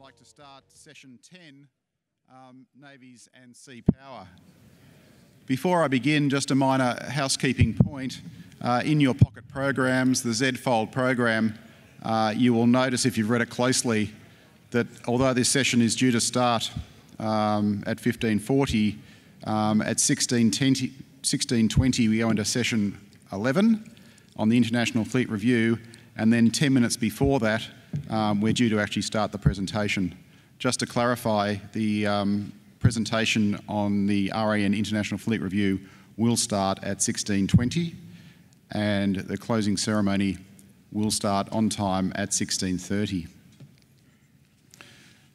like to start session 10, Navies and Sea Power. Before I begin, just a minor housekeeping point. In your pocket programs, the Z-Fold program, you will notice if you've read it closely that although this session is due to start at 15:40, at 16:20 we go into session 11 on the International Fleet Review, and then 10 minutes before that we're due to actually start the presentation. Just to clarify, the presentation on the RAN International Fleet Review will start at 16:20 and the closing ceremony will start on time at 16:30.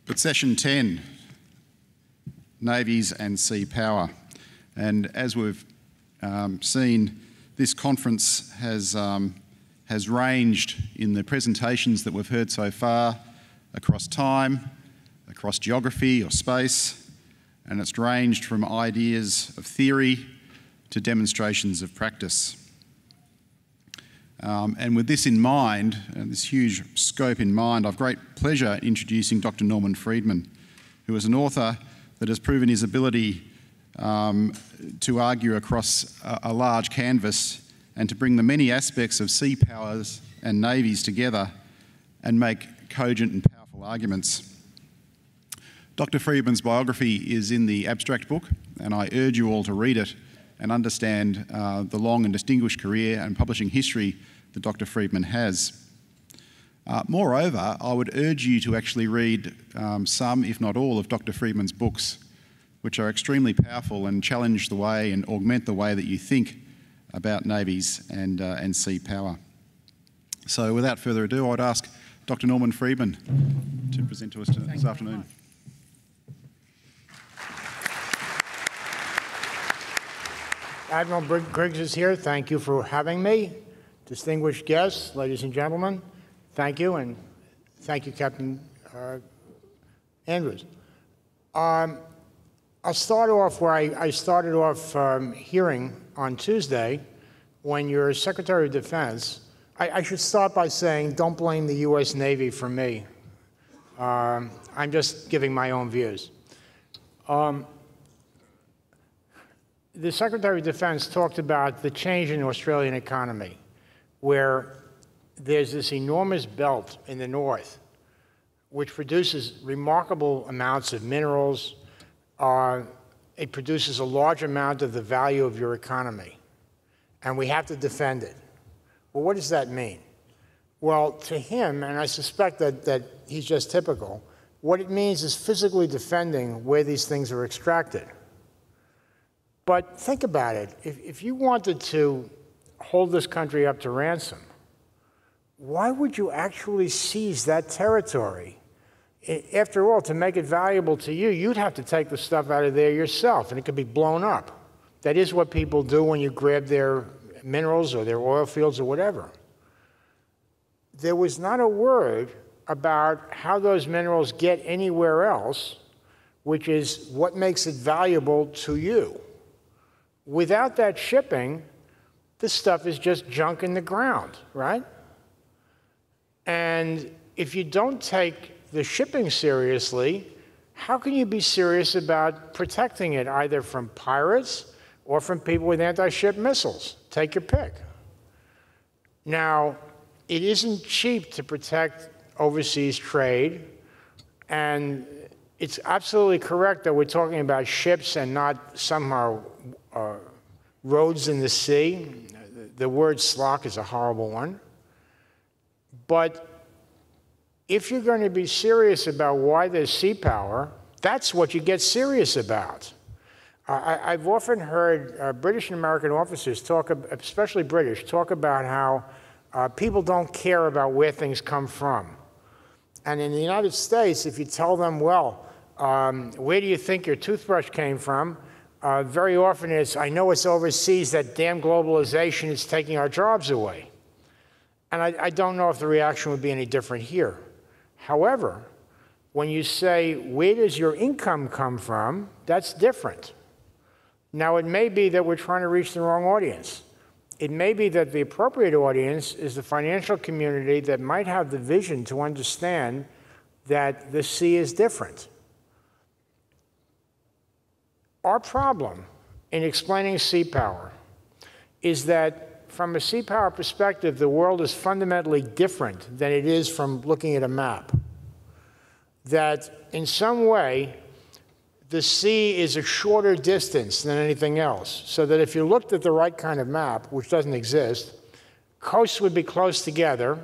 But session 10, Navies and Sea Power. And as we've seen, this conference has ranged in the presentations that we've heard so far across time, across geography or space, and it's ranged from ideas of theory to demonstrations of practice. And with this in mind, and this huge scope in mind, I've great pleasure in introducing Dr. Norman Friedman, who is an author that has proven his ability to argue across a large canvas and to bring the many aspects of sea powers and navies together and make cogent and powerful arguments. Dr. Friedman's biography is in the abstract book, and I urge you all to read it and understand the long and distinguished career and publishing history that Dr. Friedman has. Moreover, I would urge you to actually read some, if not all, of Dr. Friedman's books, which are extremely powerful and challenge the way and augment the way that you think about navies and sea power. So without further ado, I'd ask Dr. Norman Friedman to present to us this afternoon. Admiral Griggs is here. Thank you for having me. Distinguished guests, ladies and gentlemen, thank you, and thank you, Captain Andrews. I'll start off where I started off hearing on Tuesday when your Secretary of Defense, I should start by saying don't blame the U.S. Navy for me. I'm just giving my own views. The Secretary of Defense talked about the change in the Australian economy, where there's this enormous belt in the north which produces remarkable amounts of minerals. It produces a large amount of the value of your economy, and we have to defend it. Well, what does that mean? Well, to him, and I suspect that he's just typical, what it means is physically defending where these things are extracted. But think about it. If you wanted to hold this country up to ransom, why would you actually seize that territory? After all, to make it valuable to you, you'd have to take the stuff out of there yourself, and it could be blown up. That is what people do when you grab their minerals or their oil fields or whatever. There was not a word about how those minerals get anywhere else, which is what makes it valuable to you. Without that shipping, this stuff is just junk in the ground, right? And if you don't take the shipping seriously, how can you be serious about protecting it either from pirates or from people with anti-ship missiles? Take your pick. Now, it isn't cheap to protect overseas trade, and it's absolutely correct that we're talking about ships and not somehow roads in the sea. The word slock is a horrible one. But if you're going to be serious about why there's sea power, that's what you get serious about. I've often heard British and American officers talk, especially British, talk about how people don't care about where things come from. And in the United States, if you tell them, well, where do you think your toothbrush came from? Very often it's, I know it's overseas, that damn globalization is taking our jobs away. And I don't know if the reaction would be any different here. However, when you say, where does your income come from, that's different. Now, it may be that we're trying to reach the wrong audience. It may be that the appropriate audience is the financial community that might have the vision to understand that the sea is different. Our problem in explaining sea power is that from a sea power perspective, the world is fundamentally different than it is from looking at a map. That in some way, the sea is a shorter distance than anything else. So that if you looked at the right kind of map, which doesn't exist, coasts would be close together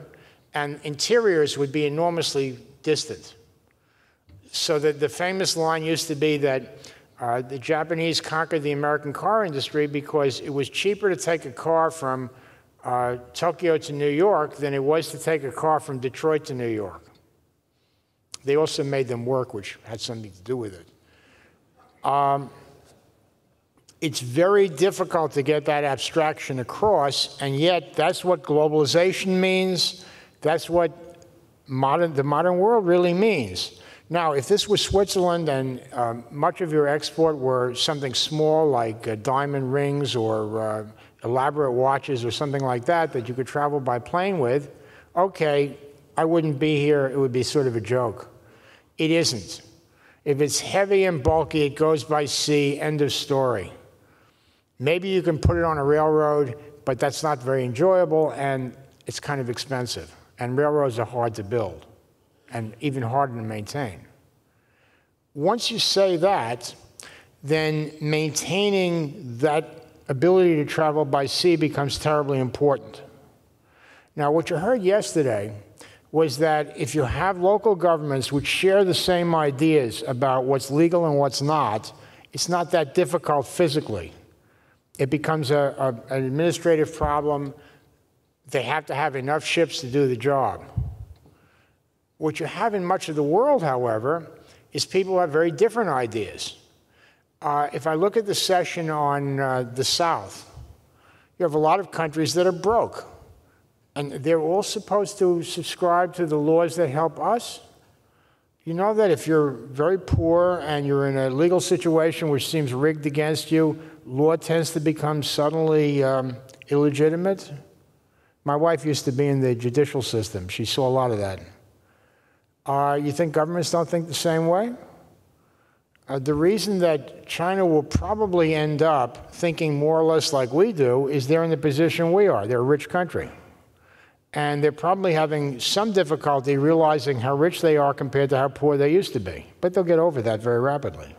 and interiors would be enormously distant. So that the famous line used to be that the Japanese conquered the American car industry because it was cheaper to take a car from Tokyo to New York than it was to take a car from Detroit to New York. They also made them work, which had something to do with it. It's very difficult to get that abstraction across, and yet that's what globalization means. That's what the modern world really means. Now, if this was Switzerland and much of your export were something small like diamond rings or elaborate watches or something like that that you could travel by plane with, okay, I wouldn't be here. It would be sort of a joke. It isn't. If it's heavy and bulky, it goes by sea, end of story. Maybe you can put it on a railroad, but that's not very enjoyable, and it's kind of expensive. And railroads are hard to build, and even harder to maintain. Once you say that, then maintaining that ability to travel by sea becomes terribly important. Now, what you heard yesterday was that if you have local governments which share the same ideas about what's legal and what's not, it's not that difficult physically. It becomes an administrative problem. They have to have enough ships to do the job. What you have in much of the world, however, is people have very different ideas. If I look at the session on the South, you have a lot of countries that are broke. And they're all supposed to subscribe to the laws that help us. You know that if you're very poor and you're in a legal situation which seems rigged against you, law tends to become suddenly illegitimate. My wife used to be in the judicial system. She saw a lot of that. You think governments don't think the same way? The reason that China will probably end up thinking more or less like we do is they're in the position we are. They're a rich country. And they're probably having some difficulty realizing how rich they are compared to how poor they used to be. But they'll get over that very rapidly.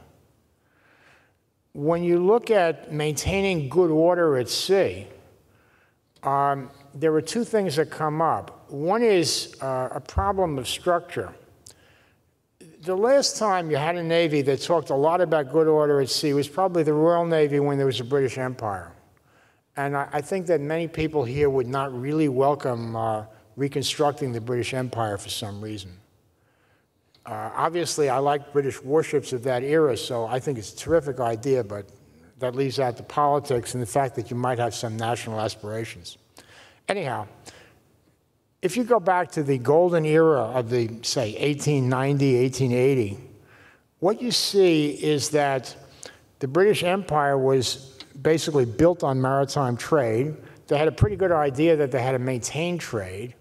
When you look at maintaining good order at sea, there are two things that come up. One is a problem of structure. The last time you had a Navy that talked a lot about good order at sea was probably the Royal Navy when there was a British Empire. And I think that many people here would not really welcome reconstructing the British Empire for some reason. Obviously, I like British warships of that era, so I think it's a terrific idea, but that leaves out the politics and the fact that you might have some national aspirations. Anyhow, if you go back to the golden era of the, say, 1890, 1880, what you see is that the British Empire was basically built on maritime trade. They had a pretty good idea that they had to maintain trade.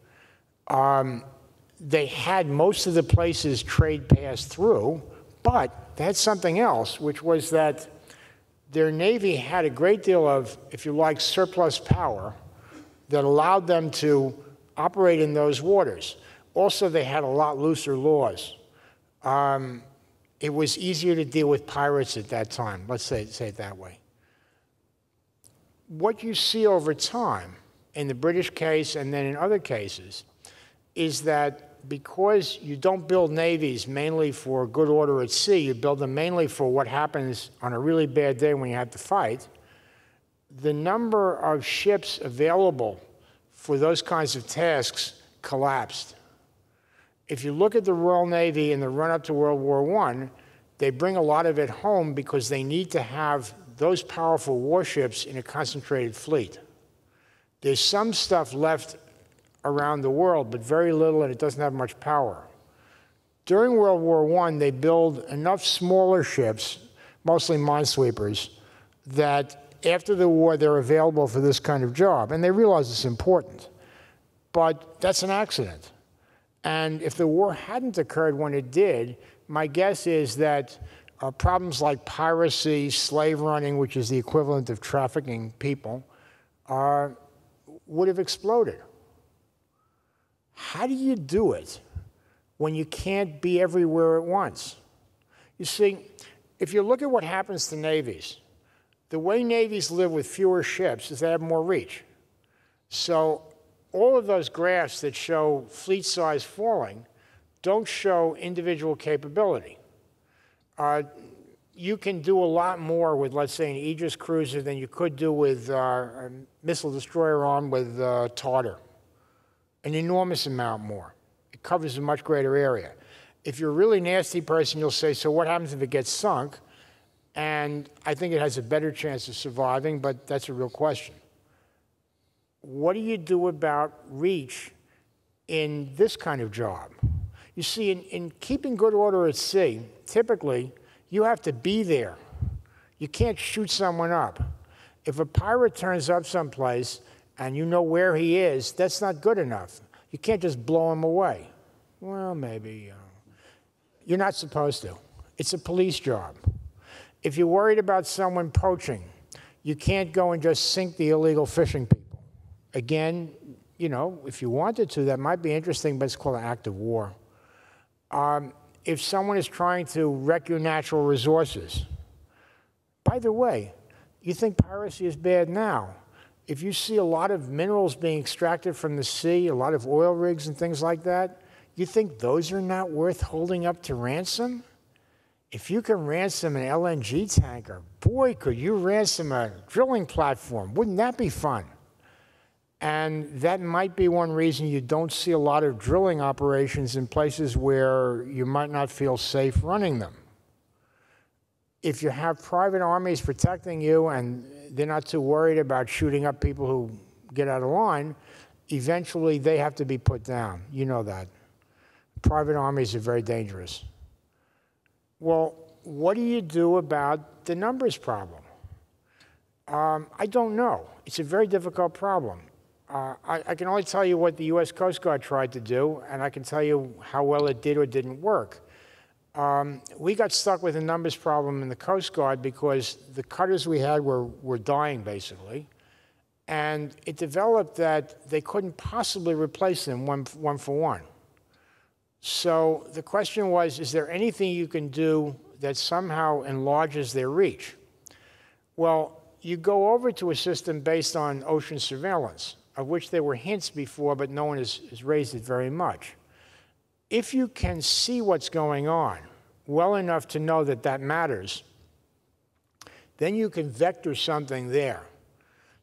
They had most of the places trade passed through, but they had something else, which was that their Navy had a great deal of, if you like, surplus power that allowed them to operate in those waters. Also, they had a lot looser laws. It was easier to deal with pirates at that time, let's say it that way. What you see over time, in the British case and then in other cases, is that because you don't build navies mainly for good order at sea, you build them mainly for what happens on a really bad day when you have to fight, the number of ships available for those kinds of tasks collapsed. If you look at the Royal Navy in the run-up to World War I, they bring a lot of it home because they need to have those powerful warships in a concentrated fleet. There's some stuff left around the world, but very little, and it doesn't have much power. During World War I, they build enough smaller ships, mostly minesweepers, that after the war, they're available for this kind of job, and they realize it's important. But that's an accident. And if the war hadn't occurred when it did, my guess is that problems like piracy, slave running, which is the equivalent of trafficking people, would have exploded. How do you do it when you can't be everywhere at once? You see, if you look at what happens to navies, the way navies live with fewer ships is they have more reach. So all of those graphs that show fleet size falling don't show individual capability. You can do a lot more with, let's say, an Aegis cruiser than you could do with a missile destroyer armed with Tartar. An enormous amount more. It covers a much greater area. If you're a really nasty person, you'll say, so what happens if it gets sunk? And I think it has a better chance of surviving, but that's a real question. What do you do about reach in this kind of job? You see, in keeping good order at sea, typically, you have to be there. You can't shoot someone up. If a pirate turns up someplace and you know where he is, that's not good enough. You can't just blow him away. Well, maybe. You're not supposed to. It's a police job. If you're worried about someone poaching, you can't go and just sink the illegal fishing people. Again, you know, if you wanted to, that might be interesting, but it's called an act of war. If someone is trying to wreck your natural resources, by the way, you think piracy is bad now. If you see a lot of minerals being extracted from the sea, a lot of oil rigs and things like that, you think those are not worth holding up to ransom? If you can ransom an LNG tanker, boy, could you ransom a drilling platform. Wouldn't that be fun? And that might be one reason you don't see a lot of drilling operations in places where you might not feel safe running them. If you have private armies protecting you and they're not too worried about shooting up people who get out of line, eventually they have to be put down. You know that. Private armies are very dangerous. Well, what do you do about the numbers problem? I don't know. It's a very difficult problem. I can only tell you what the U.S. Coast Guard tried to do, and I can tell you how well it did or didn't work. We got stuck with a numbers problem in the Coast Guard because the cutters we had were dying, basically. And it developed that they couldn't possibly replace them one for one. So the question was, is there anything you can do that somehow enlarges their reach? Well, you go over to a system based on ocean surveillance, of which there were hints before, but no one has raised it very much. If you can see what's going on well enough to know that that matters, then you can vector something there.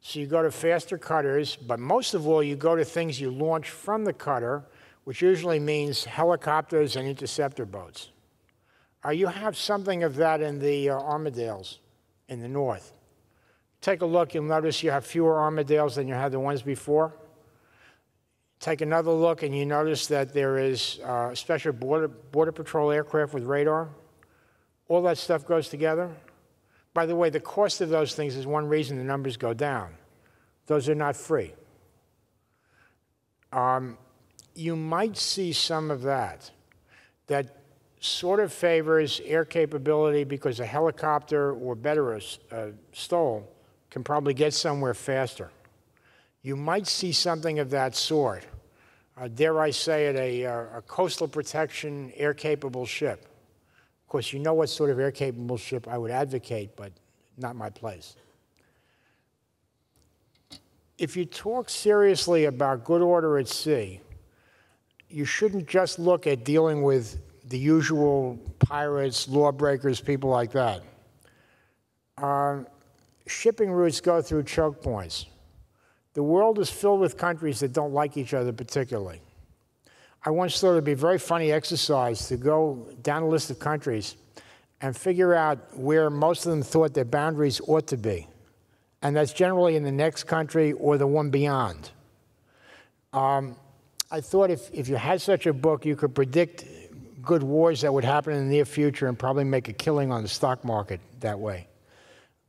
So you go to faster cutters, but most of all, you go to things you launch from the cutter, which usually means helicopters and interceptor boats. You have something of that in the Armadales in the north. Take a look, you'll notice you have fewer Armadales than you had the ones before. Take another look and you notice that there is special border patrol aircraft with radar. All that stuff goes together. By the way, the cost of those things is one reason the numbers go down. Those are not free. You might see some of that sort of favors air capability because a helicopter, or better, a STOL, can probably get somewhere faster. You might see something of that sort. Dare I say it, a coastal protection air-capable ship. Of course, you know what sort of air-capable ship I would advocate, but not my place. If you talk seriously about good order at sea, you shouldn't just look at dealing with the usual pirates, lawbreakers, people like that. Shipping routes go through choke points. The world is filled with countries that don't like each other particularly. I once thought it would be a very funny exercise to go down a list of countries and figure out where most of them thought their boundaries ought to be. And that's generally in the next country or the one beyond. I thought if you had such a book, you could predict good wars that would happen in the near future and probably make a killing on the stock market that way.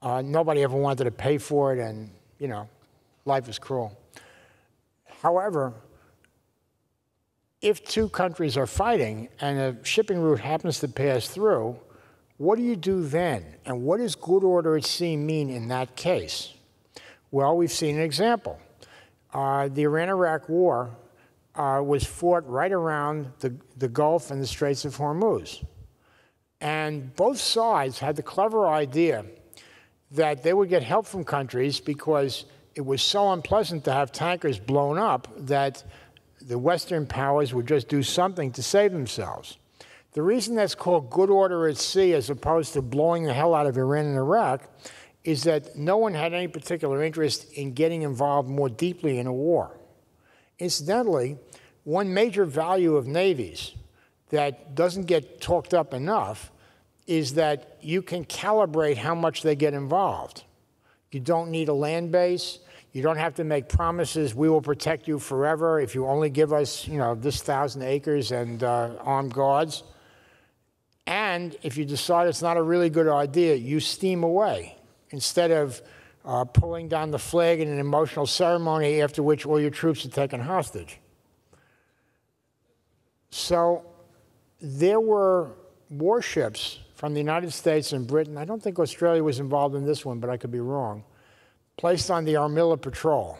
Nobody ever wanted to pay for it, and, you know, life is cruel. However, if two countries are fighting and a shipping route happens to pass through, what do you do then? And what does good order at sea mean in that case? Well, we've seen an example. The Iran-Iraq War was fought right around the Gulf and the Straits of Hormuz. And both sides had the clever idea that they would get help from countries because it was so unpleasant to have tankers blown up that the Western powers would just do something to save themselves. The reason that's called good order at sea as opposed to blowing the hell out of Iran and Iraq is that no one had any particular interest in getting involved more deeply in a war. Incidentally, one major value of navies that doesn't get talked up enough is that you can calibrate how much they get involved. You don't need a land base. You don't have to make promises, we will protect you forever if you only give us, this 1,000 acres and armed guards. And if you decide it's not a really good idea, you steam away instead of pulling down the flag in an emotional ceremony after which all your troops are taken hostage. So there were warships from the United States and Britain. I don't think Australia was involved in this one, but I could be wrong. Placed on the Armilla Patrol.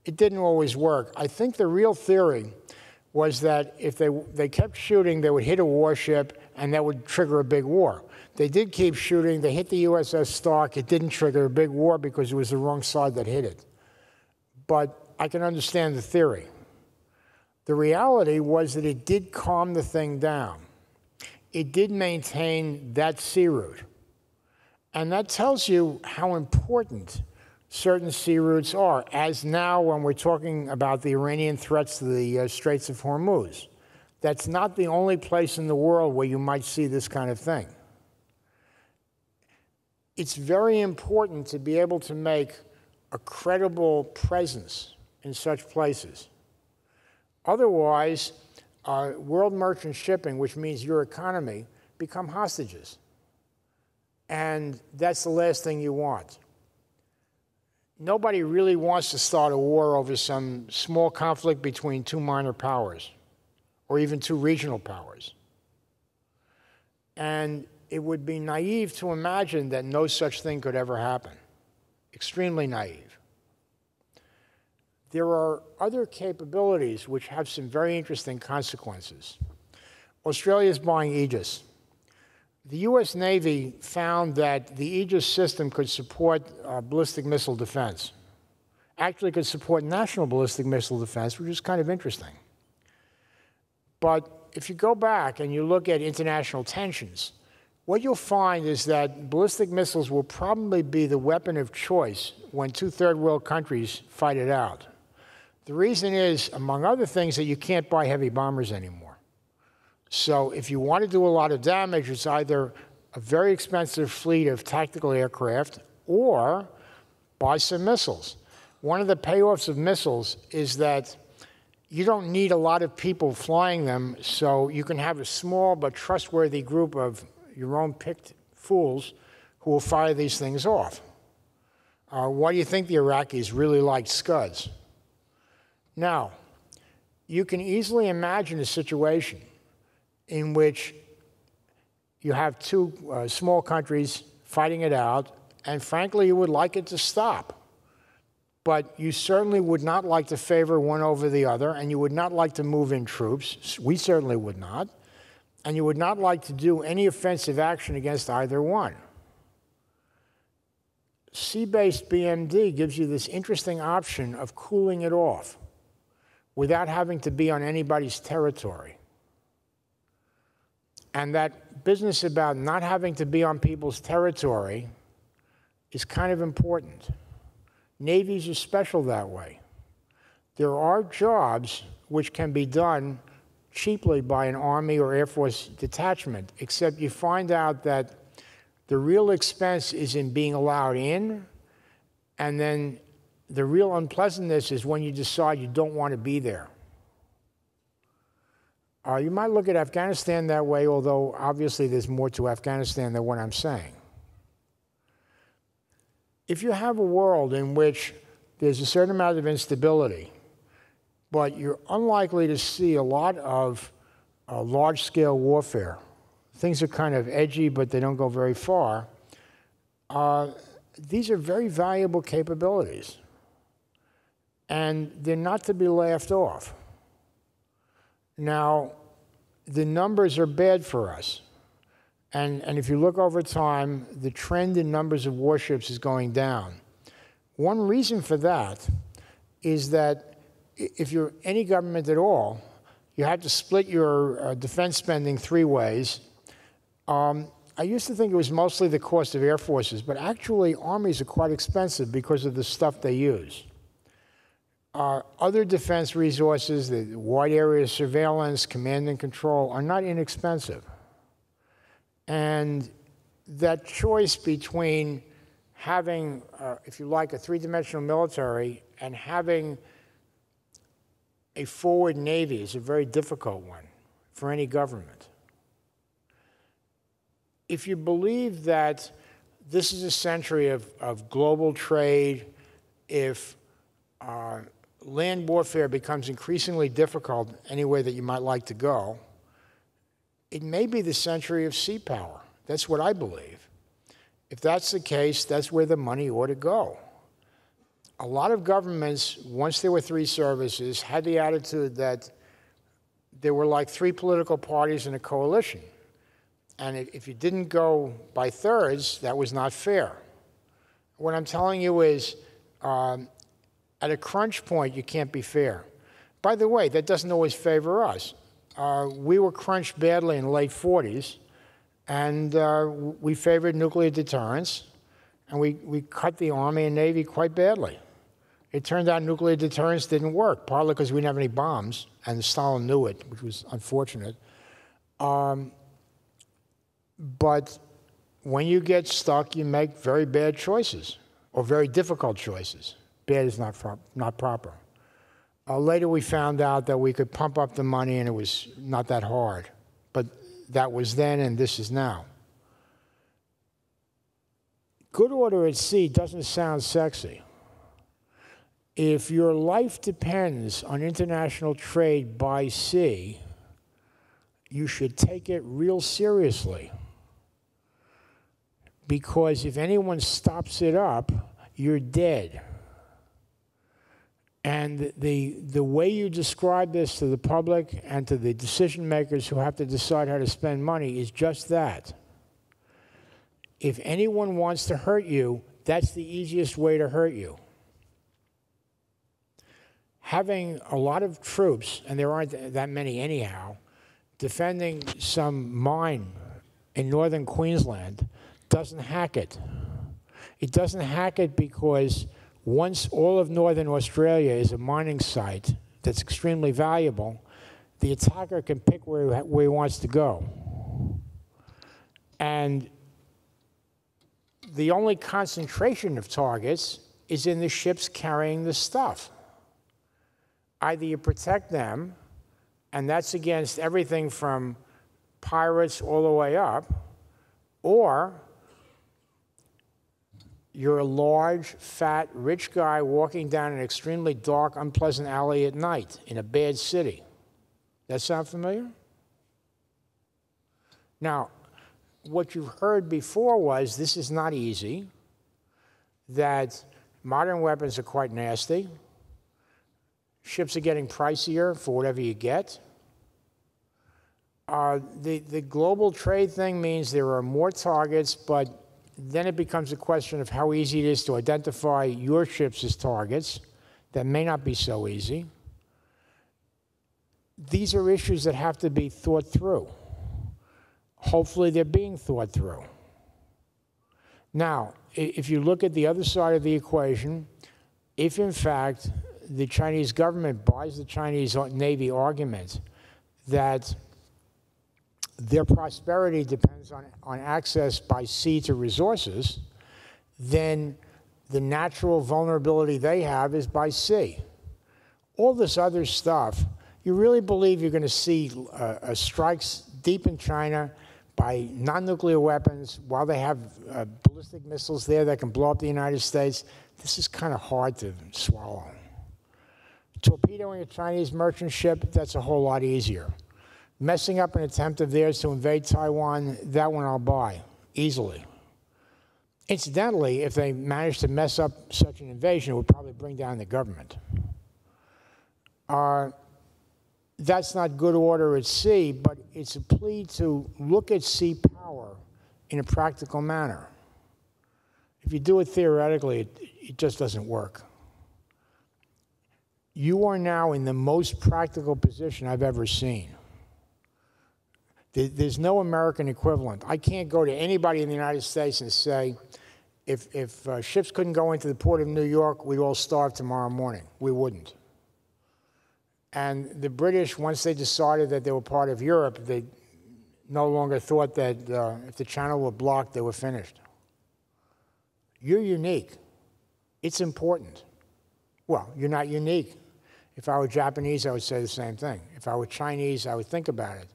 It didn't always work. I think the real theory was that if they kept shooting, they would hit a warship and that would trigger a big war. They did keep shooting. They hit the USS Stark. It didn't trigger a big war because it was the wrong side that hit it. But I can understand the theory. The reality was that it did calm the thing down. It did maintain that sea route. And that tells you how important certain sea routes are, as now when we're talking about the Iranian threats to the Straits of Hormuz. That's not the only place in the world where you might see this kind of thing. It's very important to be able to make a credible presence in such places. Otherwise, world merchant shipping, which means your economy, become hostages. And that's the last thing you want. Nobody really wants to start a war over some small conflict between two minor powers, or even two regional powers. And it would be naive to imagine that no such thing could ever happen. Extremely naive. There are other capabilities which have some very interesting consequences. Australia is buying Aegis. The U.S. Navy found that the Aegis system could support ballistic missile defense. Actually could support national ballistic missile defense, which is kind of interesting. But if you go back and you look at international tensions, what you'll find is that ballistic missiles will probably be the weapon of choice when two third-world countries fight it out. The reason is, among other things, that you can't buy heavy bombers anymore. So if you want to do a lot of damage, it's either a very expensive fleet of tactical aircraft or buy some missiles. One of the payoffs of missiles is that you don't need a lot of people flying them, so you can have a small but trustworthy group of your own picked fools who will fire these things off. Why do you think the Iraqis really liked Scuds? Now, you can easily imagine a situation in which you have two small countries fighting it out, and frankly, you would like it to stop. But you certainly would not like to favor one over the other, and you would not like to move in troops. We certainly would not. And you would not like to do any offensive action against either one. Sea-based BMD gives you this interesting option of cooling it off without having to be on anybody's territory. And that business about not having to be on people's territory is kind of important. Navies are special that way. There are jobs which can be done cheaply by an Army or Air Force detachment, except you find out that the real expense is in being allowed in, and then the real unpleasantness is when you decide you don't want to be there. You might look at Afghanistan that way, although obviously there's more to Afghanistan than what I'm saying. If you have a world in which there's a certain amount of instability, but you're unlikely to see a lot of large-scale warfare. Things are kind of edgy, but they don't go very far. These are very valuable capabilities, and they're not to be laughed off. Now, the numbers are bad for us, and if you look over time, the trend in numbers of warships is going down. One reason for that is that if you're any government at all, you have to split your defense spending 3 ways. I used to think it was mostly the cost of air forces, but actually armies are quite expensive because of the stuff they use. Other defense resources, the wide area surveillance, command and control, are not inexpensive. And that choice between having, if you like, a 3-dimensional military and having a forward Navy is a very difficult one for any government. If you believe that this is a century of global trade, if land warfare becomes increasingly difficult any way that you might like to go, it may be the century of sea power. That's what I believe. If that's the case, that's where the money ought to go. A lot of governments, once there were 3 services, had the attitude that there were like 3 political parties in a coalition. And if you didn't go by thirds, that was not fair. What I'm telling you is, at a crunch point, you can't be fair. By the way, that doesn't always favor us. We were crunched badly in the late 40s, and we favored nuclear deterrence, and we cut the Army and Navy quite badly. It turned out nuclear deterrence didn't work, partly because we didn't have any bombs, and Stalin knew it, which was unfortunate. But when you get stuck, you make very bad choices, or very difficult choices. Bad is not proper. Later we found out that we could pump up the money and it was not that hard. But that was then and this is now. Good order at sea doesn't sound sexy. If your life depends on international trade by sea, you should take it real seriously. Because if anyone stops it up, you're dead. And the way you describe this to the public and to the decision makers who have to decide how to spend money is just that. If anyone wants to hurt you, that's the easiest way to hurt you. Having a lot of troops, and there aren't that many anyhow, defending some mine in northern Queensland doesn't hack it. It doesn't hack it because once all of northern Australia is a mining site that's extremely valuable, the attacker can pick where he wants to go. And the only concentration of targets is in the ships carrying the stuff. Either you protect them, and that's against everything from pirates all the way up, or you're a large, fat, rich guy walking down an extremely dark, unpleasant alley at night in a bad city. That sound familiar? Now, what you've heard before was this is not easy, that modern weapons are quite nasty, ships are getting pricier for whatever you get. The global trade thing means there are more targets, but then it becomes a question of how easy it is to identify your ships as targets. That may not be so easy. These are issues that have to be thought through. Hopefully they're being thought through. Now, if you look at the other side of the equation, if in fact the Chinese government buys the Chinese Navy argument that their prosperity depends on access by sea to resources, then the natural vulnerability they have is by sea. All this other stuff, you really believe you're going to see strikes deep in China by non-nuclear weapons while they have ballistic missiles there that can blow up the United States? This is kind of hard to swallow. Torpedoing a Chinese merchant ship, that's a whole lot easier. Messing up an attempt of theirs to invade Taiwan, that one I'll buy easily. Incidentally, if they managed to mess up such an invasion, it would probably bring down the government. That's not good order at sea, but it's a plea to look at sea power in a practical manner. If you do it theoretically, it just doesn't work. You are now in the most practical position I've ever seen. There's no American equivalent. I can't go to anybody in the United States and say, if ships couldn't go into the port of New York, we'd all starve tomorrow morning. We wouldn't. And the British, once they decided that they were part of Europe, they no longer thought that if the channel were blocked, they were finished. You're unique. It's important. Well, you're not unique. If I were Japanese, I would say the same thing. If I were Chinese, I would think about it.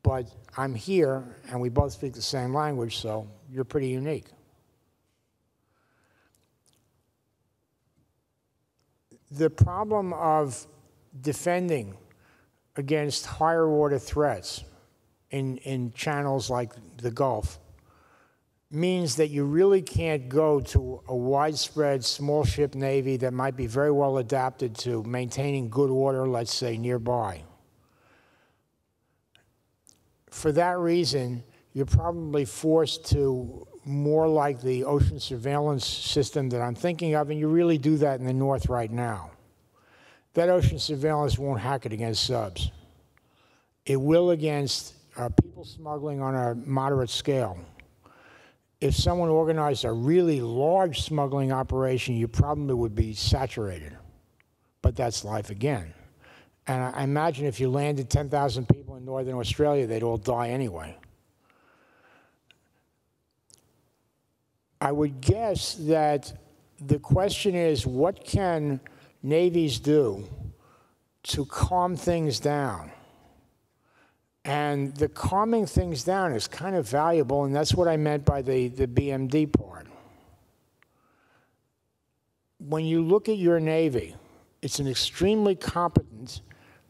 But I'm here, and we both speak the same language, so you're pretty unique. The problem of defending against higher order threats in channels like the Gulf means that you really can't go to a widespread small ship navy that might be very well adapted to maintaining good order, let's say, nearby. For that reason, you're probably forced to more like the ocean surveillance system that I'm thinking of, and you really do that in the North right now. That ocean surveillance won't hack it against subs. It will against people smuggling on a moderate scale. If someone organized a really large smuggling operation, you probably would be saturated. But that's life again. And I imagine if you landed 10,000 people in northern Australia, they'd all die anyway. I would guess that the question is, what can navies do to calm things down? And the calming things down is kind of valuable, and that's what I meant by the BMD part. When you look at your Navy, it's an extremely competent,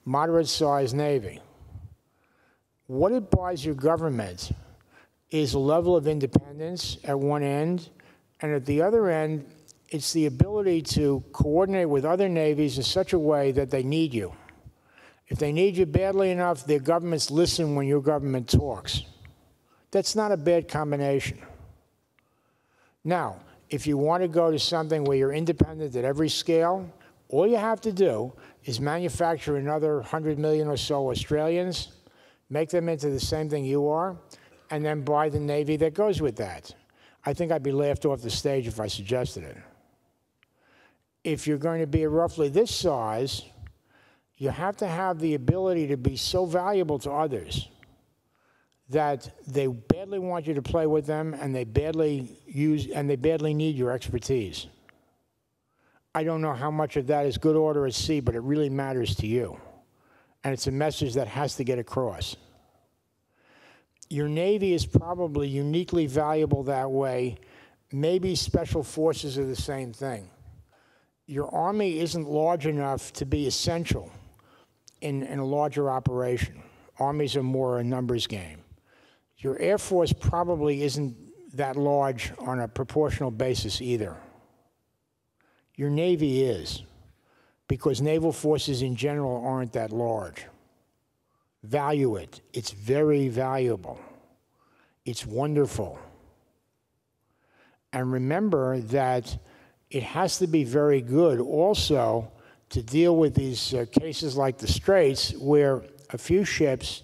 moderate-sized Navy. What it buys your government is a level of independence at one end, and at the other end, it's the ability to coordinate with other navies in such a way that they need you. If they need you badly enough, their governments listen when your government talks. That's not a bad combination. Now, if you want to go to something where you're independent at every scale, all you have to do is manufacture another 100 million or so Australians, make them into the same thing you are, and then buy the Navy that goes with that. I think I'd be laughed off the stage if I suggested it. If you're going to be roughly this size, you have to have the ability to be so valuable to others that they badly want you to play with them, and they badly need your expertise. I don't know how much of that is good order at sea, but it really matters to you. And it's a message that has to get across. Your Navy is probably uniquely valuable that way. Maybe special forces are the same thing. Your Army isn't large enough to be essential in a larger operation. Armies are more a numbers game. Your Air Force probably isn't that large on a proportional basis either. Your Navy is, because naval forces in general aren't that large. Value it. It's very valuable. It's wonderful. And remember that it has to be very good also to deal with these cases like the Straits, where a few ships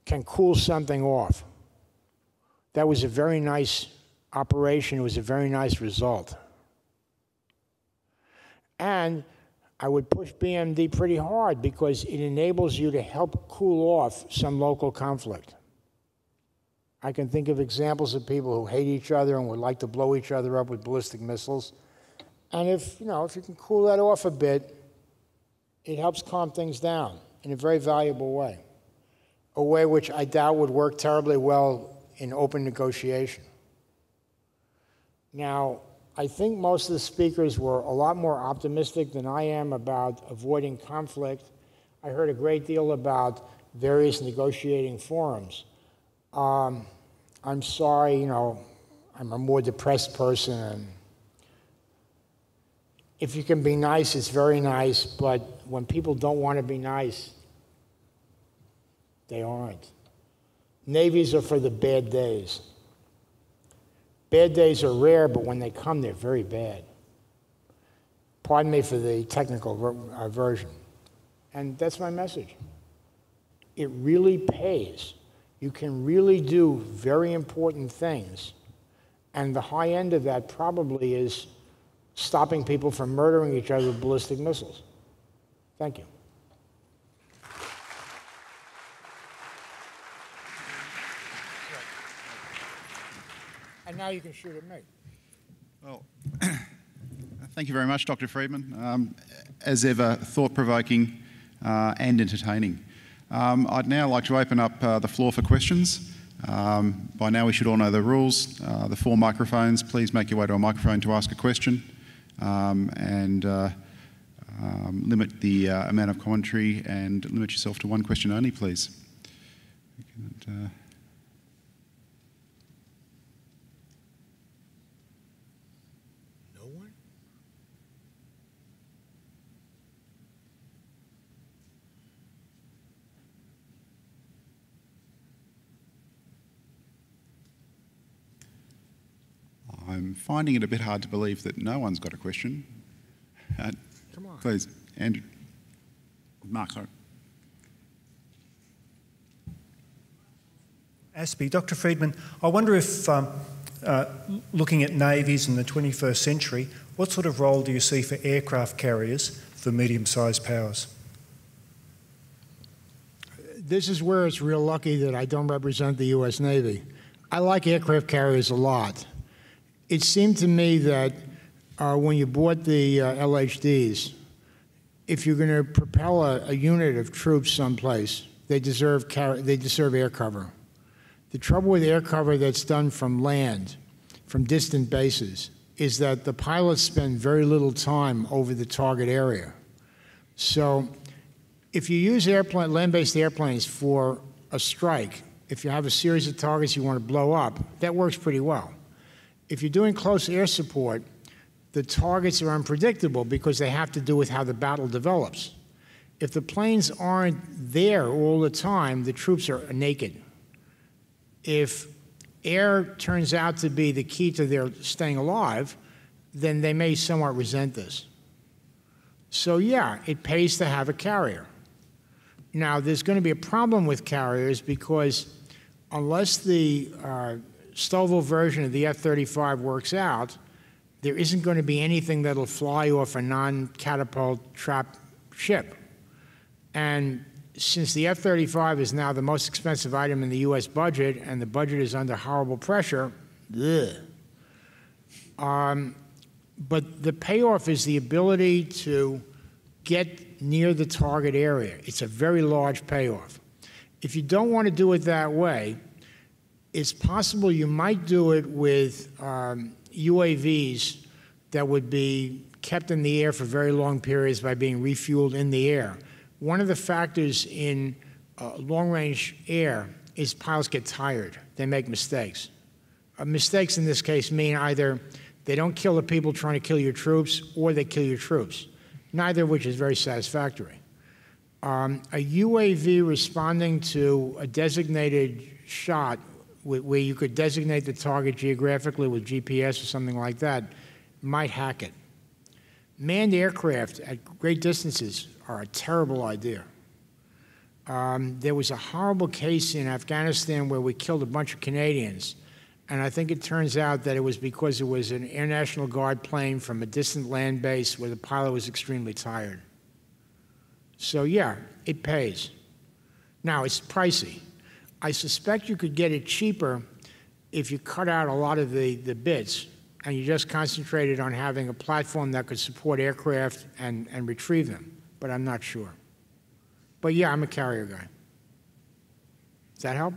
can cool something off. That was a very nice operation. It was a very nice result. And I would push BMD pretty hard because it enables you to help cool off some local conflict. I can think of examples of people who hate each other and would like to blow each other up with ballistic missiles. And if you can cool that off a bit, it helps calm things down in a very valuable way. A way which I doubt would work terribly well in open negotiation. Now, I think most of the speakers were a lot more optimistic than I am about avoiding conflict. I heard a great deal about various negotiating forums. I'm sorry, you know, I'm a more depressed person, and if you can be nice, it's very nice, but when people don't want to be nice, they aren't. Navies are for the bad days. Bad days are rare, but when they come, they're very bad. Pardon me for the technical version. And that's my message. It really pays. You can really do very important things. And the high end of that probably is stopping people from murdering each other with ballistic missiles. Thank you. And now you can shoot at me. Well, thank you very much, Dr. Friedman. As ever, thought-provoking and entertaining. I'd now like to open up the floor for questions. By now we should all know the rules. The 4 microphones, please make your way to a microphone to ask a question, and limit the amount of commentary and limit yourself to 1 question only, please. No one? I'm finding it a bit hard to believe that no one's got a question. Come on. Please, Andrew. Mark, sorry. Aspie, Dr. Friedman, I wonder if, looking at navies in the 21st century, what sort of role do you see for aircraft carriers for medium-sized powers? This is where it's real lucky that I don't represent the U.S. Navy. I like aircraft carriers a lot. It seemed to me that when you bought the LHDs, if you're going to propel a unit of troops someplace, they deserve air cover. The trouble with air cover that's done from land, from distant bases, is that the pilots spend very little time over the target area. So if you use land-based airplanes for a strike, if you have a series of targets you want to blow up, that works pretty well. If you're doing close air support, the targets are unpredictable because they have to do with how the battle develops. If the planes aren't there all the time, the troops are naked. If air turns out to be the key to their staying alive, then they may somewhat resent this. So yeah, it pays to have a carrier. Now, there's going to be a problem with carriers because unless the Stovall version of the F-35 works out, there isn't going to be anything that'll fly off a non-catapult trap ship. And since the F-35 is now the most expensive item in the U.S. budget, and the budget is under horrible pressure, but the payoff is the ability to get near the target area. It's a very large payoff. If you don't want to do it that way, it's possible you might do it with UAVs that would be kept in the air for very long periods by being refueled in the air. One of the factors in long-range air is pilots get tired. They make mistakes. Mistakes in this case mean either they don't kill the people trying to kill your troops or they kill your troops, neither of which is very satisfactory. A UAV responding to a designated shot where you could designate the target geographically with GPS or something like that might hack it. Manned aircraft at great distances are a terrible idea. There was a horrible case in Afghanistan where we killed a bunch of Canadians, and I think it turns out that it was because it was an Air National Guard plane from a distant land base where the pilot was extremely tired. So yeah, it pays. Now, it's pricey. I suspect you could get it cheaper if you cut out a lot of the bits and you just concentrated on having a platform that could support aircraft and retrieve them, but I'm not sure. But yeah, I'm a carrier guy. Does that help?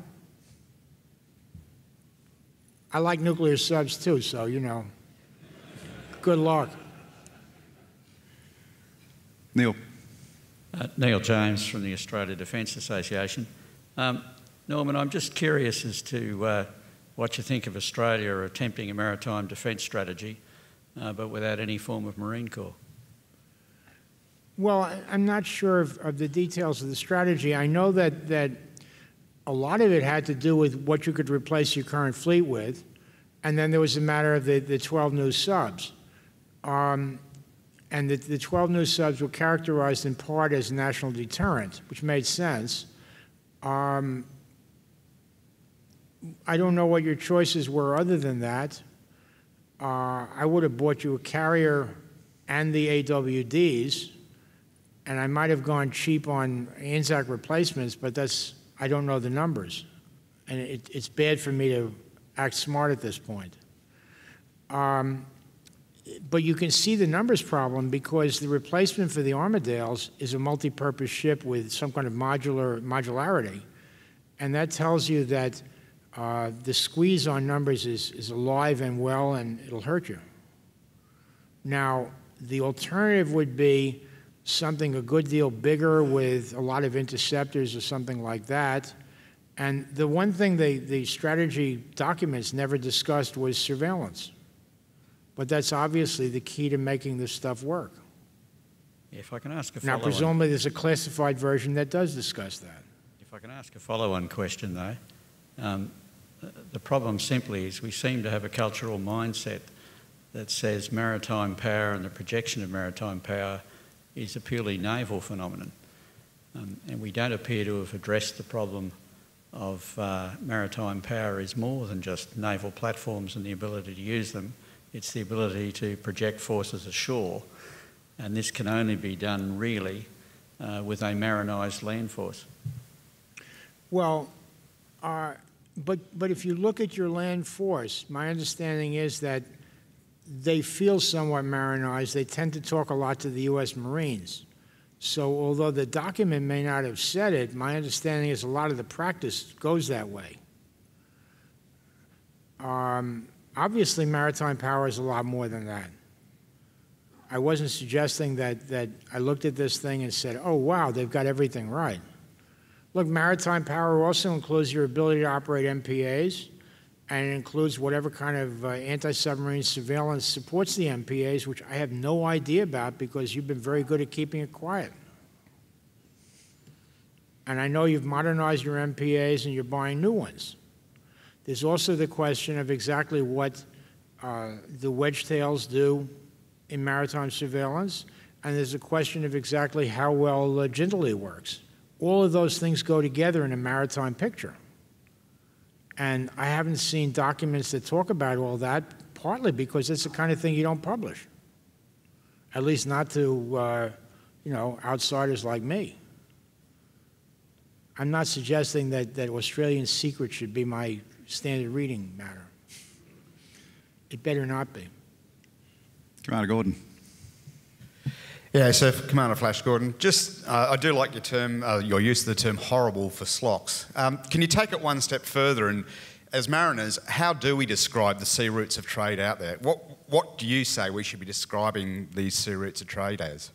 I like nuclear subs too, so you know. Good luck. Neil. Neil James from the Australia Defence Association. Norman, I'm just curious as to what you think of Australia attempting a maritime defence strategy, but without any form of Marine Corps. Well, I'm not sure of the details of the strategy. I know that a lot of it had to do with what you could replace your current fleet with, and then there was a matter of the 12 new subs. And the 12 new subs were characterized in part as national deterrent, which made sense. I don't know what your choices were other than that. I would have bought you a carrier and the AWDs, and I might have gone cheap on ANZAC replacements, but I don't know the numbers. And it's bad for me to act smart at this point. But you can see the numbers problem because the replacement for the Armadales is a multi-purpose ship with some kind of modularity. And that tells you that the squeeze on numbers is alive and well, and it'll hurt you. Now, the alternative would be something a good deal bigger with a lot of interceptors or something like that. And the one thing the strategy documents never discussed was surveillance. But that's obviously the key to making this stuff work. If I can ask a follow-on. Now, presumably there's a classified version that does discuss that. If I can ask a follow-on question, though. The problem simply is we seem to have a cultural mindset that says maritime power and the projection of maritime power is a purely naval phenomenon. And we don't appear to have addressed the problem of maritime power is more than just naval platforms and the ability to use them. It's the ability to project forces ashore, and this can only be done really with a marinised land force. Well, but if you look at your land force, my understanding is that they feel somewhat marinised. They tend to talk a lot to the U.S. Marines. So although the document may not have said it, my understanding is a lot of the practice goes that way. Obviously, maritime power is a lot more than that. I wasn't suggesting that I looked at this thing and said, oh, wow, they've got everything right. Look, maritime power also includes your ability to operate MPAs, and it includes whatever kind of anti-submarine surveillance supports the MPAs, which I have no idea about because you've been very good at keeping it quiet. And I know you've modernized your MPAs and you're buying new ones. There's also the question of exactly what the wedge tails do in maritime surveillance, and there's a question of exactly how well Gindley works. All of those things go together in a maritime picture. And I haven't seen documents that talk about all that, partly because it's the kind of thing you don't publish, at least not to outsiders like me. I'm not suggesting that Australian secret should be my standard reading matter. It better not be. Commander Gordon. Yeah, so Commander Flash Gordon, just I do like your term, your use of the term horrible for slocks. Can you take it one step further, and as mariners, how do we describe the sea routes of trade out there? What do you say we should be describing these sea routes of trade as?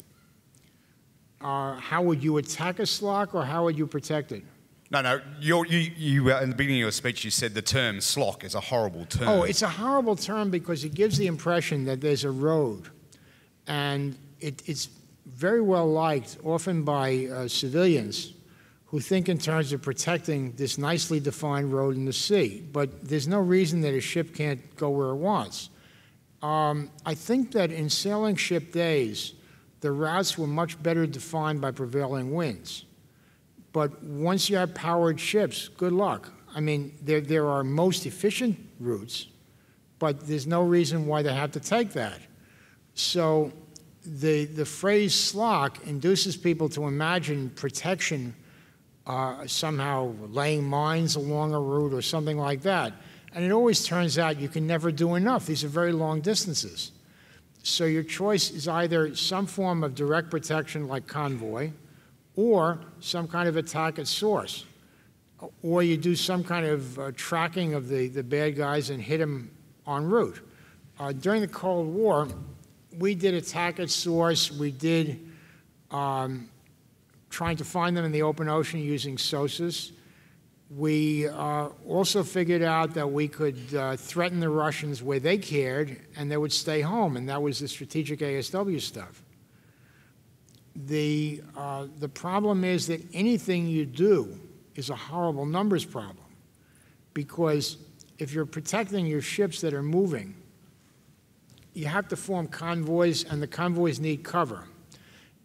How would you attack a slock, or how would you protect it? No, you in the beginning of your speech you said the term slock is a horrible term. Oh, it's a horrible term because it gives the impression that there's a road, and it's very well liked, often by civilians who think in terms of protecting this nicely defined road in the sea. But there's no reason that a ship can't go where it wants. I think that in sailing ship days, the routes were much better defined by prevailing winds. But once you have powered ships, good luck. I mean, there are most efficient routes, but there's no reason why they have to take that. So the phrase slock induces people to imagine protection, somehow laying mines along a route or something like that. And it always turns out you can never do enough. These are very long distances. So your choice is either some form of direct protection like convoy, or some kind of attack at source. Or you do some kind of tracking of the bad guys and hit them en route. During the Cold War, we did attack at source. We did trying to find them in the open ocean using SOSUS. We also figured out that we could threaten the Russians where they cared, and they would stay home, and that was the strategic ASW stuff. The problem is that anything you do is a horrible numbers problem, because if you're protecting your ships that are moving, you have to form convoys, and the convoys need cover.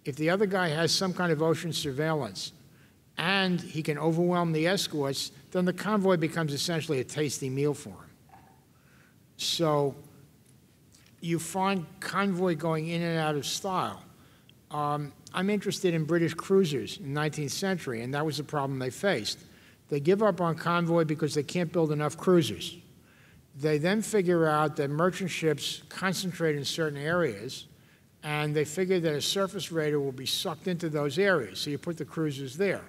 If the other guy has some kind of ocean surveillance and he can overwhelm the escorts, then the convoy becomes essentially a tasty meal for him. So you find convoy going in and out of style. I'm interested in British cruisers in the 19th century, and that was the problem they faced. They give up on convoy because they can't build enough cruisers. They then figure out that merchant ships concentrate in certain areas, and they figure that a surface raider will be sucked into those areas, so you put the cruisers there.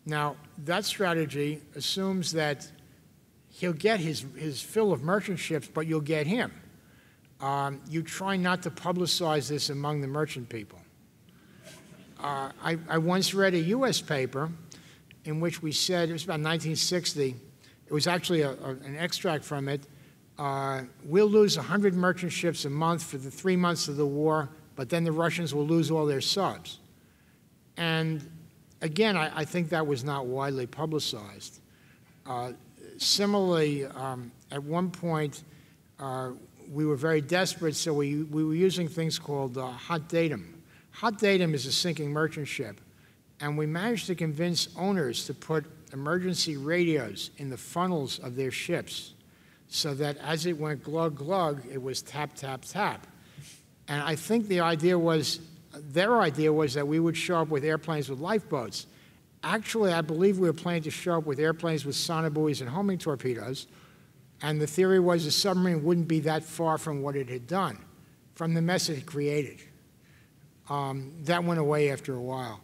Now, that strategy assumes that he'll get his fill of merchant ships, but you'll get him. You try not to publicize this among the merchant people. I once read a U.S. paper in which we said, it was about 1960, it was actually an extract from it, we'll lose 100 merchant ships a month for the 3 months of the war, but then the Russians will lose all their subs. And again, I think that was not widely publicized. Similarly, at one point, we were very desperate, so we were using things called hot datum. Hot datum is a sinking merchant ship, and we managed to convince owners to put emergency radios in the funnels of their ships so that as it went glug, glug, it was tap, tap, tap. And I think the idea was, their idea was that we would show up with airplanes with lifeboats. Actually, I believe we were planning to show up with airplanes with sonobuoys and homing torpedoes, and the theory was the submarine wouldn't be that far from what it had done, from the mess it had created. That went away after a while.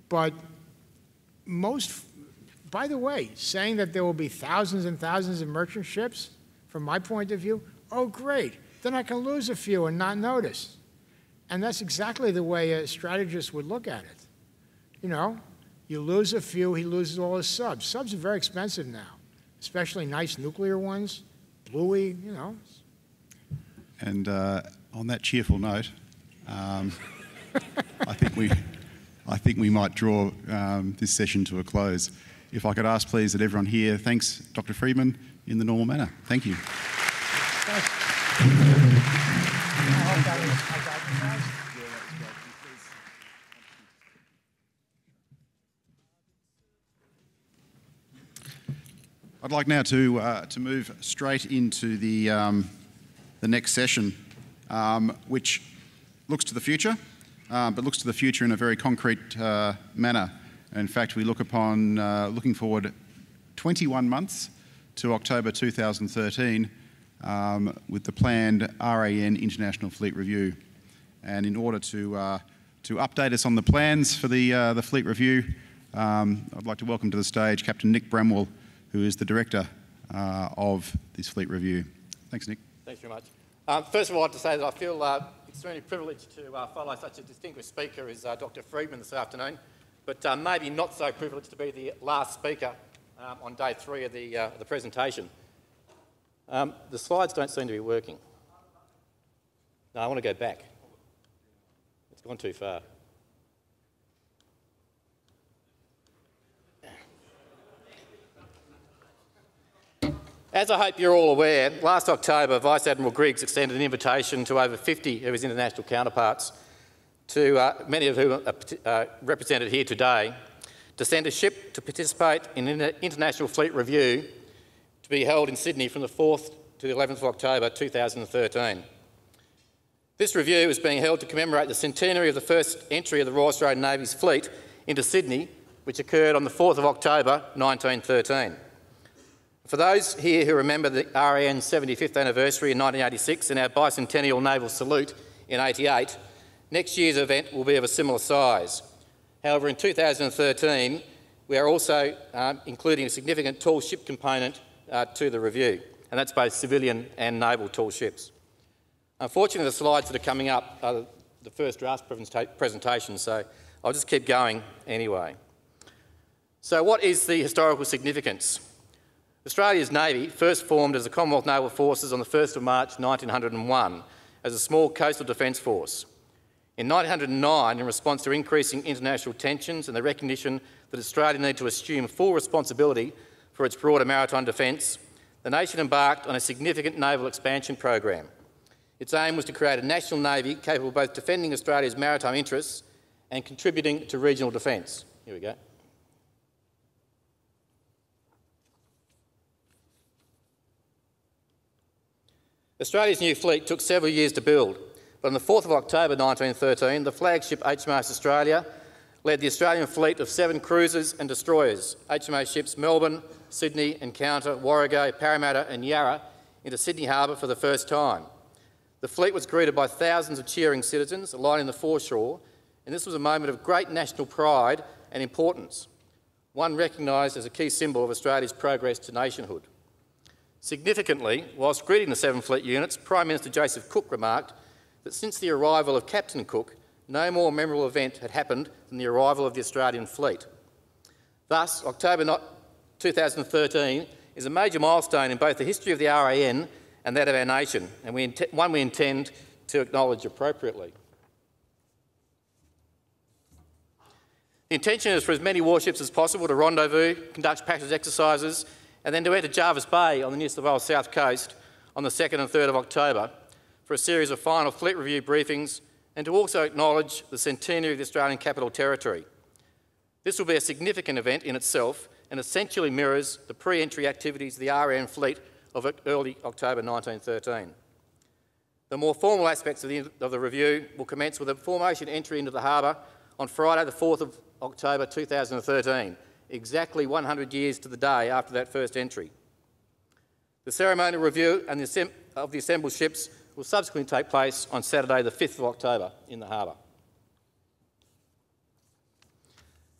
But by the way, saying that there will be thousands and thousands of merchant ships, from my point of view, oh great, then I can lose a few and not notice. And that's exactly the way a strategist would look at it. You know, you lose a few, he loses all his subs. Subs are very expensive now, especially nice nuclear ones, bluey, you know. And on that cheerful note, I think we might draw this session to a close. If I could ask, please, that everyone here thanks Dr. Friedman in the normal manner. Thank you. I'd like now to move straight into the next session, which looks to the future, but looks to the future in a very concrete manner. In fact, we look upon looking forward 21 months to October 2013 with the planned RAN International Fleet Review. And in order to update us on the plans for the Fleet Review, I'd like to welcome to the stage Captain Nick Bramwell, who is the Director of this Fleet Review. Thanks, Nick. Thanks very much. First of all, I'd like to say that I feel extremely privileged to follow such a distinguished speaker as Dr. Friedman this afternoon, but maybe not so privileged to be the last speaker on day 3 of the presentation. The slides don't seem to be working. No, I want to go back. It's gone too far. As I hope you're all aware, last October, Vice Admiral Griggs extended an invitation to over 50 of his international counterparts, to many of whom are represented here today, to send a ship to participate in an international fleet review to be held in Sydney from the 4th to the 11th of October 2013. This review is being held to commemorate the centenary of the first entry of the Royal Australian Navy's fleet into Sydney, which occurred on the 4th of October 1913. For those here who remember the RAN's 75th anniversary in 1986 and our bicentennial naval salute in 88, next year's event will be of a similar size. However, in 2013, we are also including a significant tall ship component to the review, and that's both civilian and naval tall ships. Unfortunately, the slides that are coming up are the first draft presentation, so I'll just keep going anyway. So what is the historical significance? Australia's Navy first formed as the Commonwealth Naval Forces on the 1st of March 1901 as a small coastal defence force. In 1909, in response to increasing international tensions and the recognition that Australia needed to assume full responsibility for its broader maritime defence, the nation embarked on a significant naval expansion program. Its aim was to create a national navy capable of both defending Australia's maritime interests and contributing to regional defence. Here we go. Australia's new fleet took several years to build, but on the 4th of October 1913, the flagship HMAS Australia led the Australian fleet of 7 cruisers and destroyers, HMAS ships Melbourne, Sydney, Encounter, Warrego, Parramatta and Yarra, into Sydney Harbour for the first time. The fleet was greeted by thousands of cheering citizens lining the foreshore, and this was a moment of great national pride and importance, one recognised as a key symbol of Australia's progress to nationhood. Significantly, whilst greeting the 7 fleet units, Prime Minister Joseph Cook remarked that since the arrival of Captain Cook, no more memorable event had happened than the arrival of the Australian fleet. Thus, October 2013 is a major milestone in both the history of the RAN and that of our nation, and one we intend to acknowledge appropriately. The intention is for as many warships as possible to rendezvous, conduct patrol exercises, and then to enter Jervis Bay on the New South Wales south coast on the 2nd and 3rd of October for a series of final fleet review briefings and to also acknowledge the centenary of the Australian Capital Territory. This will be a significant event in itself and essentially mirrors the pre-entry activities of the RAN fleet of early October 1913. The more formal aspects of the review will commence with a formation entry into the harbour on Friday the 4th of October 2013, exactly 100 years to the day after that first entry. The ceremonial review and of the assembled ships will subsequently take place on Saturday the 5th of October in the harbour.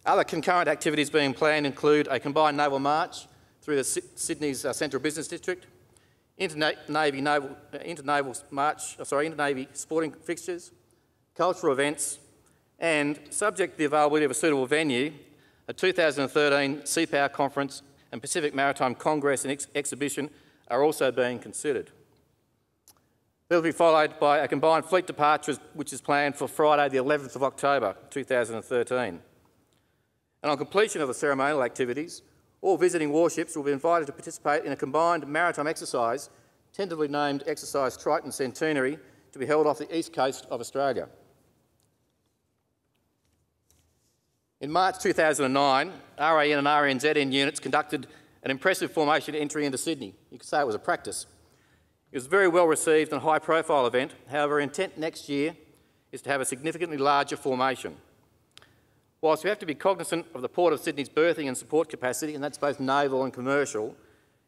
Other concurrent activities being planned include a combined naval march through Sydney's Central Business District, inter-Navy sporting fixtures, cultural events, and, subject to the availability of a suitable venue, a 2013 Sea Power Conference and Pacific Maritime Congress and Exhibition are also being considered. They'll be followed by a combined fleet departure which is planned for Friday the 11th of October 2013. And on completion of the ceremonial activities, all visiting warships will be invited to participate in a combined maritime exercise, tentatively named Exercise Triton Centenary, to be held off the east coast of Australia. In March 2009, RAN and RNZN units conducted an impressive formation entry into Sydney. You could say it was a practice. It was a very well received and high profile event. However, intent next year is to have a significantly larger formation. Whilst we have to be cognizant of the Port of Sydney's berthing and support capacity, and that's both naval and commercial,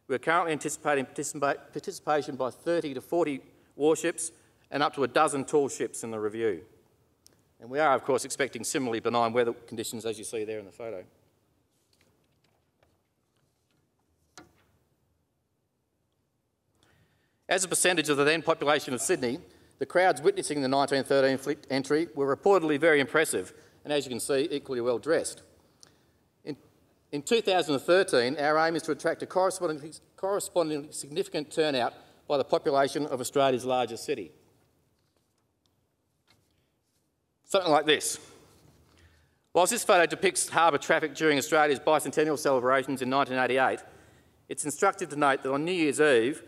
we are currently anticipating participation by 30 to 40 warships and up to a dozen tall ships in the review. And we are, of course, expecting similarly benign weather conditions as you see there in the photo. As a percentage of the then population of Sydney, the crowds witnessing the 1913 fleet entry were reportedly very impressive and, as you can see, equally well dressed. In 2013, our aim is to attract a correspondingly significant turnout by the population of Australia's largest city. Something like this. Whilst this photo depicts harbour traffic during Australia's bicentennial celebrations in 1988, it's instructive to note that on New Year's Eve,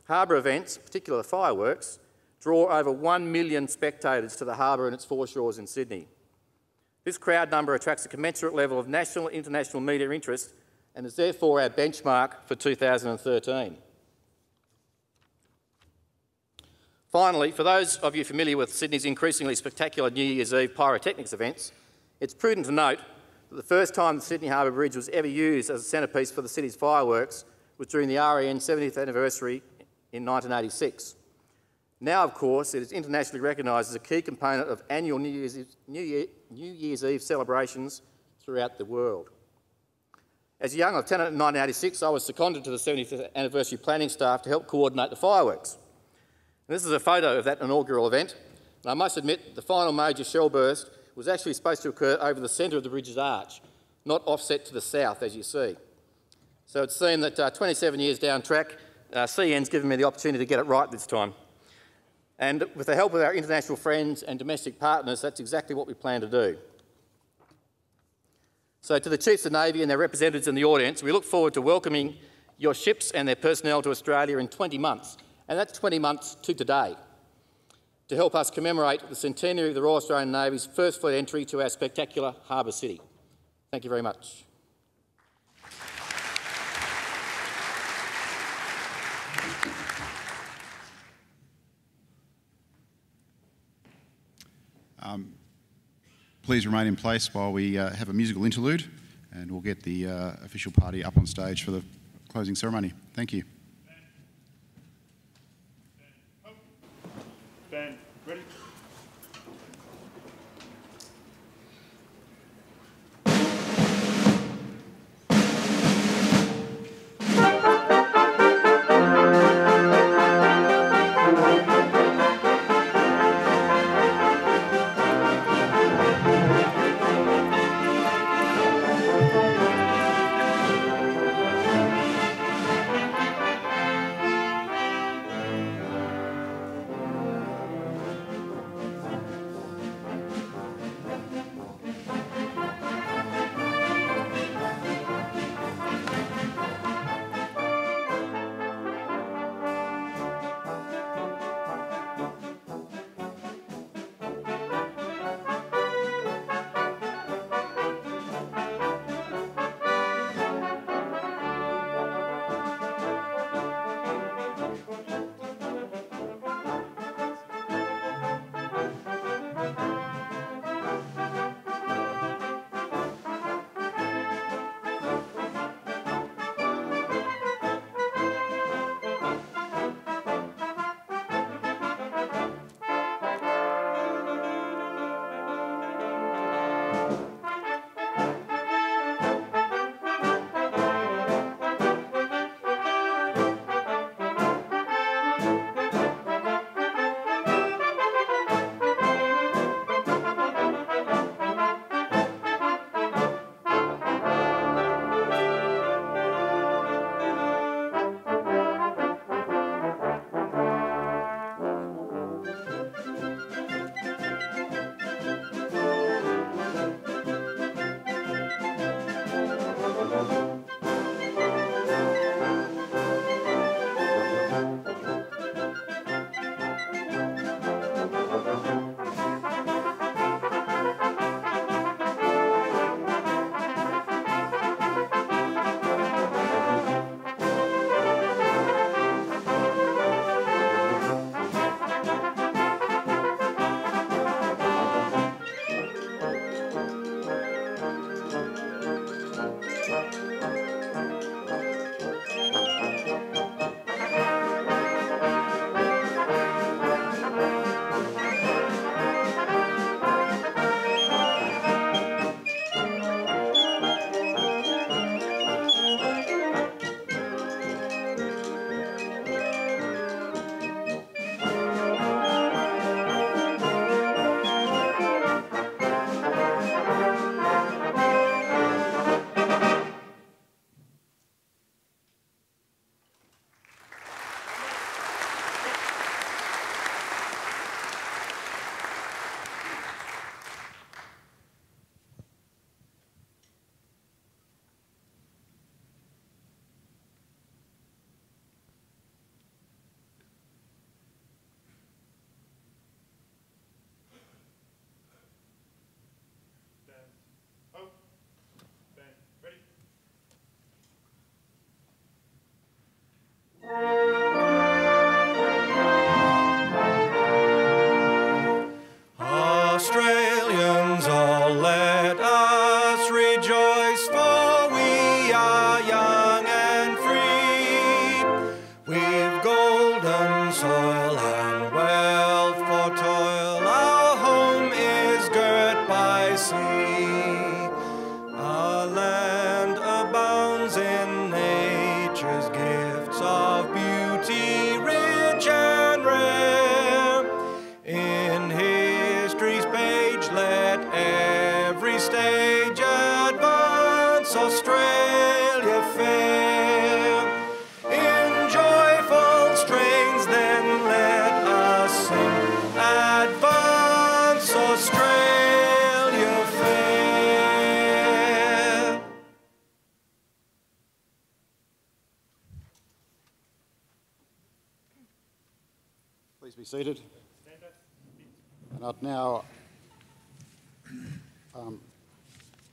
harbour events, particularly fireworks, draw over 1 million spectators to the harbour and its foreshores in Sydney. This crowd number attracts a commensurate level of national and international media interest and is therefore our benchmark for 2013. Finally, for those of you familiar with Sydney's increasingly spectacular New Year's Eve pyrotechnics events, it's prudent to note that the first time the Sydney Harbour Bridge was ever used as a centrepiece for the city's fireworks was during the RAN 70th anniversary in 1986. Now, of course, it is internationally recognised as a key component of annual New Year's Eve celebrations throughout the world. As a young lieutenant in 1986, I was seconded to the 70th anniversary planning staff to help coordinate the fireworks. And this is a photo of that inaugural event. And I must admit, the final major shell burst was actually supposed to occur over the centre of the bridge's arch, not offset to the south, as you see. So it's seen that 27 years down track, CN's given me the opportunity to get it right this time. And with the help of our international friends and domestic partners, that's exactly what we plan to do. So to the Chiefs of Navy and their representatives in the audience, we look forward to welcoming your ships and their personnel to Australia in 20 months, and that's 20 months to today, to help us commemorate the centenary of the Royal Australian Navy's first fleet entry to our spectacular harbour city. Thank you very much. Please remain in place while we have a musical interlude, and we'll get the official party up on stage for the closing ceremony. Thank you. Ben, ready? Please be seated. And I'd now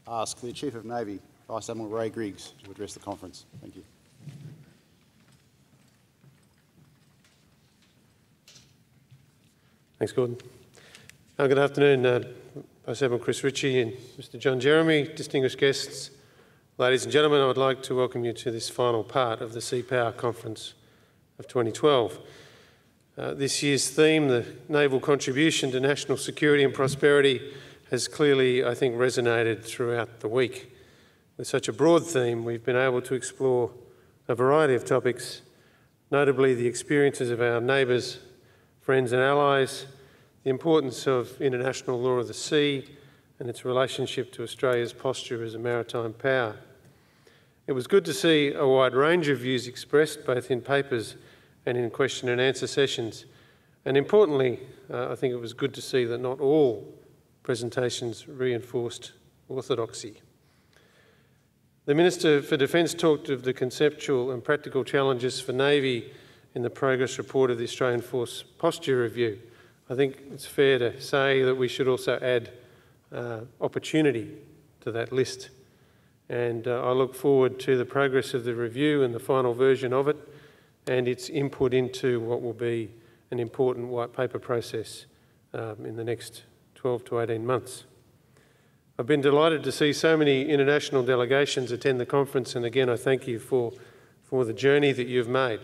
ask the Chief of Navy, Vice Admiral Ray Griggs, to address the conference. Thank you. Thanks, Gordon. Good afternoon, Vice Admiral Chris Ritchie and Mr John Jeremy, distinguished guests. Ladies and gentlemen, I would like to welcome you to this final part of the Sea Power Conference of 2012. This year's theme, the naval contribution to national security and prosperity, has clearly, I think, resonated throughout the week. With such a broad theme, we've been able to explore a variety of topics, notably the experiences of our neighbours, friends and allies, the importance of international law of the sea and its relationship to Australia's posture as a maritime power. It was good to see a wide range of views expressed, both in papers and in question and answer sessions. And importantly, I think it was good to see that not all presentations reinforced orthodoxy. The Minister for Defence talked of the conceptual and practical challenges for Navy in the progress report of the Australian Force Posture Review. I think it's fair to say that we should also add opportunity to that list. And I look forward to the progress of the review and the final version of it and its input into what will be an important white paper process in the next 12 to 18 months. I've been delighted to see so many international delegations attend the conference, and again I thank you for the journey that you've made.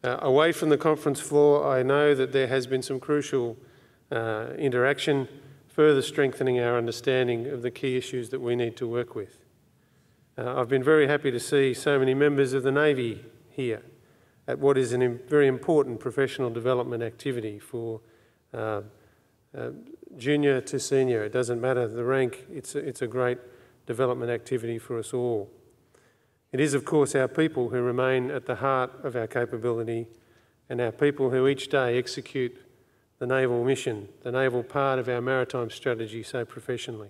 Away from the conference floor, I know that there has been some crucial interaction, further strengthening our understanding of the key issues that we need to work with. I've been very happy to see so many members of the Navy here at what is a very important professional development activity for junior to senior. It doesn't matter the rank, it's a great development activity for us all. It is, of course, our people who remain at the heart of our capability and our people who each day execute the naval mission, the naval part of our maritime strategy so professionally.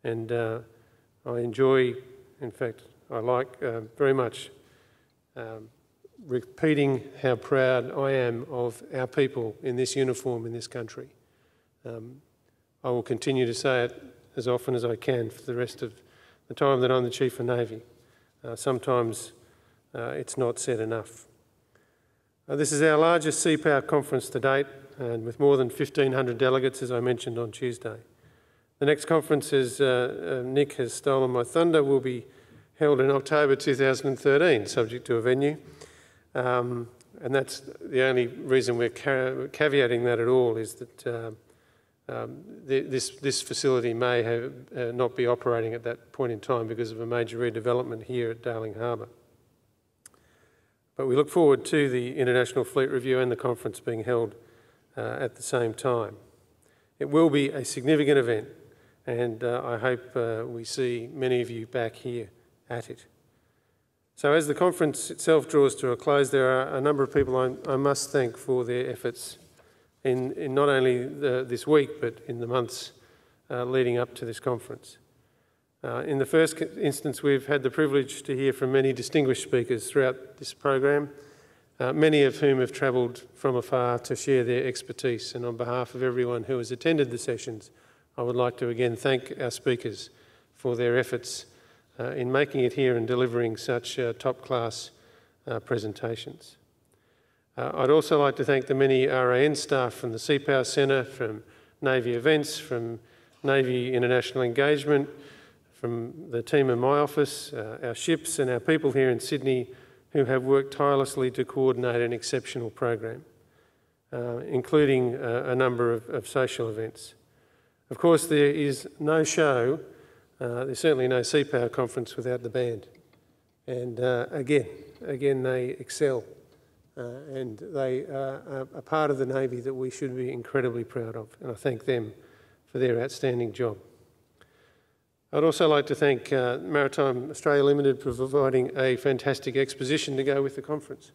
And I enjoy, in fact, I like very much repeating how proud I am of our people in this uniform in this country. I will continue to say it as often as I can for the rest of the time that I'm the Chief of Navy. Sometimes it's not said enough. This is our largest Sea Power conference to date, and with more than 1,500 delegates, as I mentioned on Tuesday. The next conference, as Nick has stolen my thunder, will be held in October 2013, subject to a venue. And that's the only reason we're caveating that at all, is that this facility may not be operating at that point in time because of a major redevelopment here at Darling Harbour. But we look forward to the International Fleet Review and the conference being held at the same time. It will be a significant event, and I hope we see many of you back here at it. So as the conference itself draws to a close, there are a number of people I must thank for their efforts in not only this week, but in the months leading up to this conference. In the first instance, we've had the privilege to hear from many distinguished speakers throughout this program, many of whom have travelled from afar to share their expertise. And on behalf of everyone who has attended the sessions, I would like to again thank our speakers for their efforts in making it here and delivering such top-class presentations. I'd also like to thank the many RAN staff from the Sea Power Centre, from Navy Events, from Navy International Engagement, from the team in my office, our ships and our people here in Sydney who have worked tirelessly to coordinate an exceptional program, including a number of social events. Of course, there is no show, there's certainly no Sea Power conference without the band. And again, they excel. And they are a part of the Navy that we should be incredibly proud of, and I thank them for their outstanding job. I'd also like to thank Maritime Australia Limited for providing a fantastic exposition to go with the conference.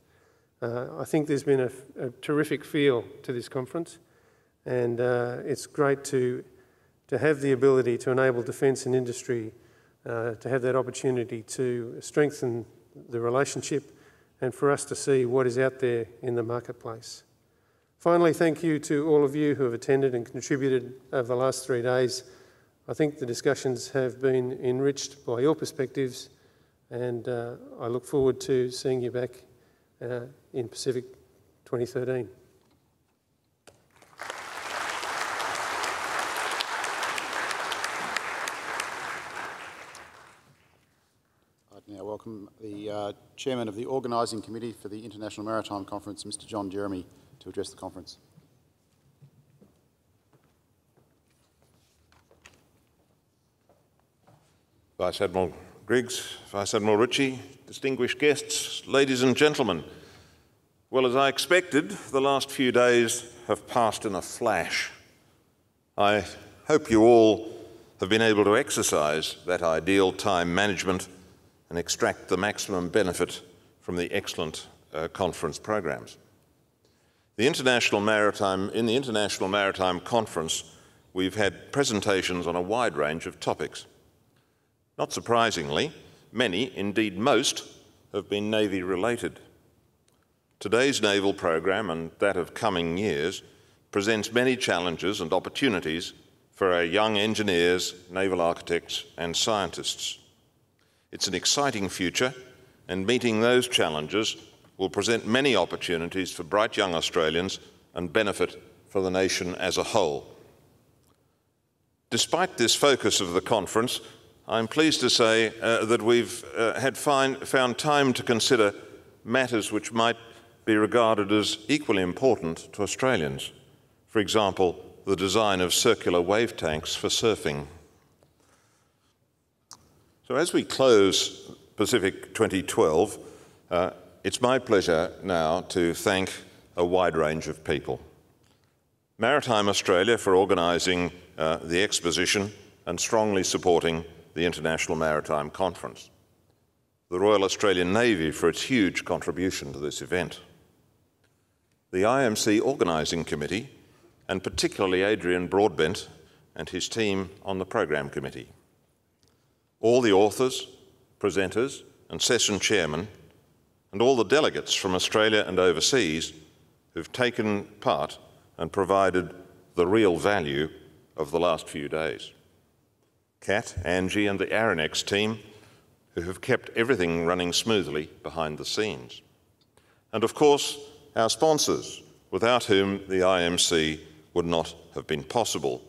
I think there's been a terrific feel to this conference, and it's great to have the ability to enable defence and industry to have that opportunity to strengthen the relationship and for us to see what is out there in the marketplace. Finally, thank you to all of you who have attended and contributed over the last 3 days. I think the discussions have been enriched by your perspectives, and I look forward to seeing you back in Pacific 2013. I'd now welcome the Chairman of the Organising Committee for the International Maritime Conference, Mr. John Jeremy, to address the conference. Vice Admiral Griggs, Vice Admiral Ritchie, distinguished guests, ladies and gentlemen. Well, as I expected, the last few days have passed in a flash. I hope you all have been able to exercise that ideal time management and extract the maximum benefit from the excellent conference programs. In the International Maritime Conference, we've had presentations on a wide range of topics. Not surprisingly, many, indeed most, have been Navy-related. Today's naval program, and that of coming years, presents many challenges and opportunities for our young engineers, naval architects and scientists. It's an exciting future, and meeting those challenges will present many opportunities for bright young Australians and benefit for the nation as a whole. Despite this focus of the conference, I'm pleased to say that we've found time to consider matters which might be regarded as equally important to Australians. For example, the design of circular wave tanks for surfing. So as we close Pacific 2012, it's my pleasure now to thank a wide range of people. Maritime Australia for organising the exposition and strongly supporting the International Maritime Conference. The Royal Australian Navy for its huge contribution to this event. The IMC Organising Committee, and particularly Adrian Broadbent and his team on the Program Committee. All the authors, presenters and session chairmen, and all the delegates from Australia and overseas who've taken part and provided the real value of the last few days. Kat, Angie and the Aranex team who have kept everything running smoothly behind the scenes. And of course, our sponsors, without whom the IMC would not have been possible,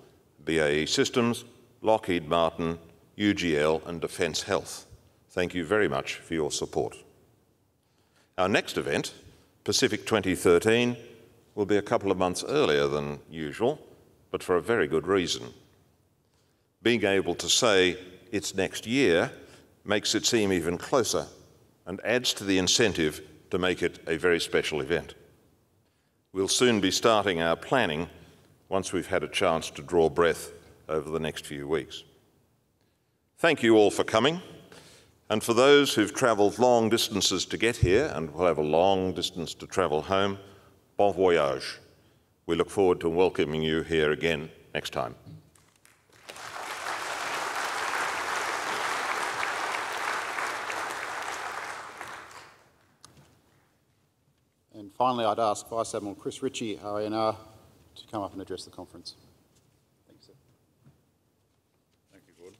BAE Systems, Lockheed Martin, UGL and Defence Health. Thank you very much for your support. Our next event, Pacific 2013, will be a couple of months earlier than usual, but for a very good reason. Being able to say it's next year makes it seem even closer and adds to the incentive to make it a very special event. We'll soon be starting our planning once we've had a chance to draw breath over the next few weeks. Thank you all for coming. And for those who've travelled long distances to get here and will have a long distance to travel home, bon voyage. We look forward to welcoming you here again next time. And finally, I'd ask Vice Admiral Chris Ritchie, RANR, to come up and address the conference. Thank you, sir. Thank you, Gordon.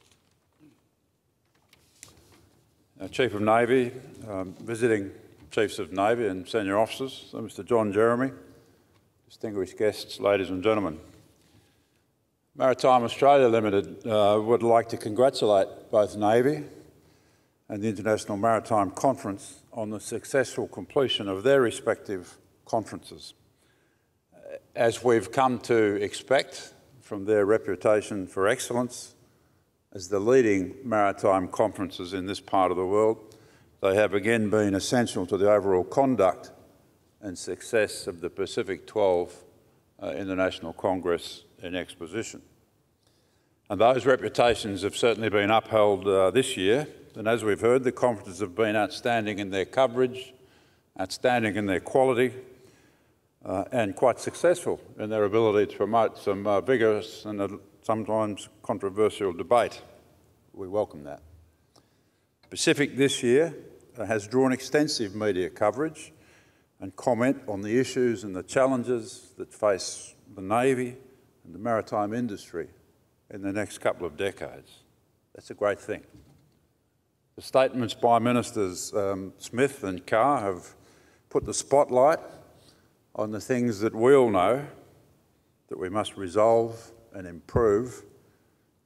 Chief of Navy, visiting Chiefs of Navy and senior officers, so Mr. John Jeremy, distinguished guests, ladies and gentlemen. Maritime Australia Limited would like to congratulate both Navy and the International Maritime Conference on the successful completion of their respective conferences. As we've come to expect from their reputation for excellence as the leading maritime conferences in this part of the world, they have again been essential to the overall conduct and success of the Pacific 12 International Congress in Exposition. And those reputations have certainly been upheld this year. And as we've heard, the conferences have been outstanding in their coverage, outstanding in their quality, and quite successful in their ability to promote some vigorous and sometimes controversial debate. We welcome that. Pacific this year has drawn extensive media coverage and comment on the issues and the challenges that face the Navy and the maritime industry in the next couple of decades. That's a great thing. The statements by Ministers Smith and Carr have put the spotlight on the things that we all know that we must resolve and improve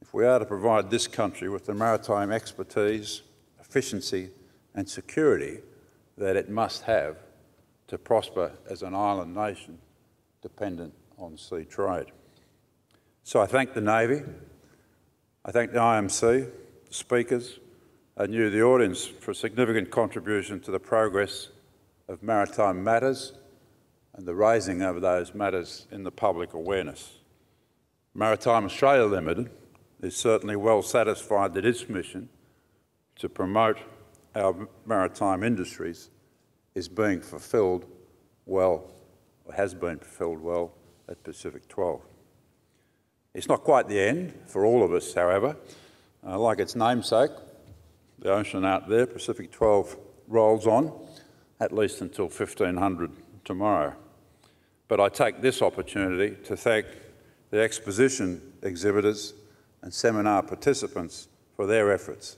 if we are to provide this country with the maritime expertise, efficiency and security that it must have to prosper as an island nation dependent on sea trade. So I thank the Navy, I thank the IMC, the speakers, and you, the audience, for a significant contribution to the progress of maritime matters and the raising of those matters in the public awareness. Maritime Australia Limited is certainly well satisfied that its mission to promote our maritime industries is being fulfilled well, or has been fulfilled well, at Pacific 12. It's not quite the end for all of us, however. Like its namesake, the ocean out there, Pacific 12 rolls on, at least until 1500 tomorrow. But I take this opportunity to thank the exposition exhibitors and seminar participants for their efforts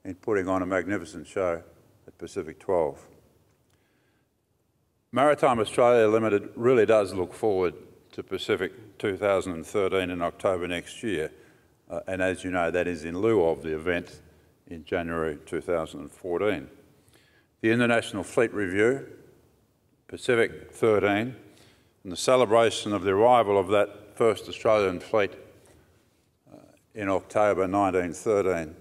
in putting on a magnificent show at Pacific 12. Maritime Australia Limited really does look forward to Pacific 2013 in October next year, and as you know, that is in lieu of the event in January 2014. The International Fleet Review, Pacific 13, and the celebration of the arrival of that first Australian fleet in October 1913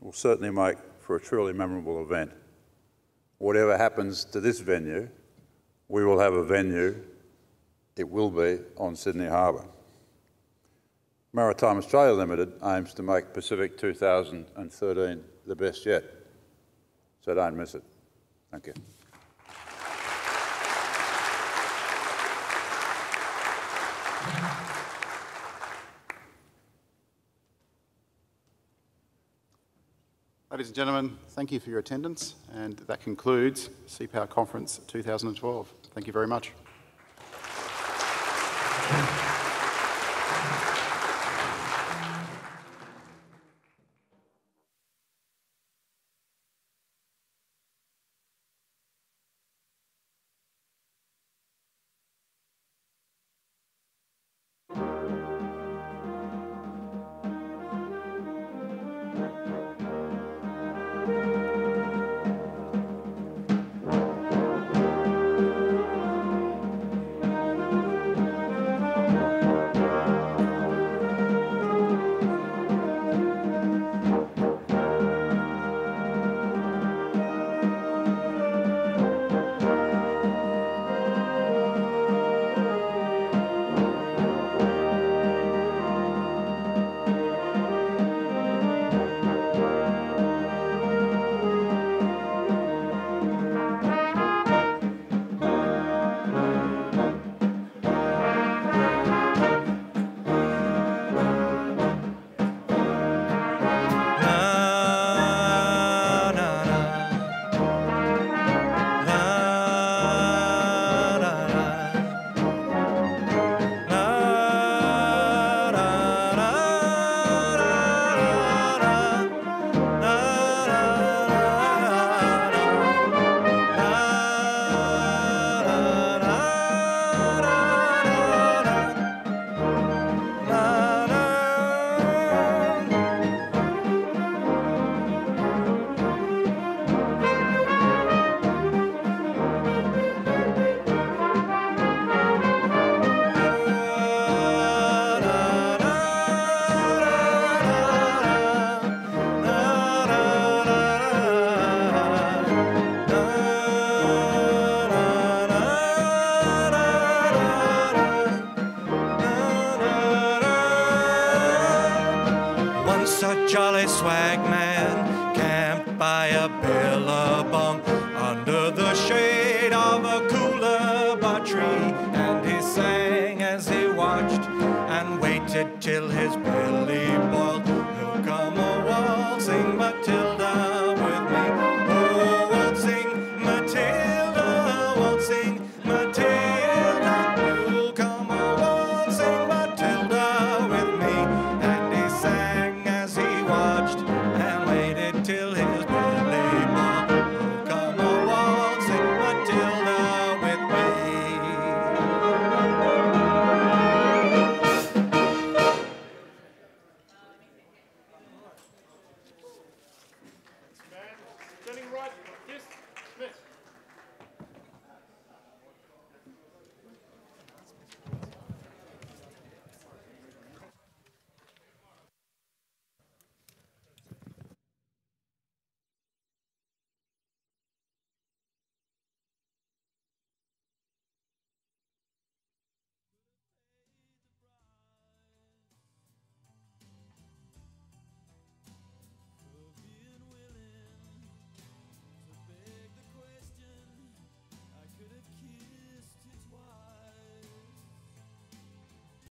will certainly make for a truly memorable event. Whatever happens to this venue, we will have a venue. It will be on Sydney Harbour. Maritime Australia Limited aims to make Pacific 2013 the best yet, so don't miss it. Thank you. Ladies and gentlemen, thank you for your attendance, and that concludes CPOWER Conference 2012. Thank you very much. jolly swag man camped by a billabong under the shade of a coolabah tree, and he sang as he watched and waited till his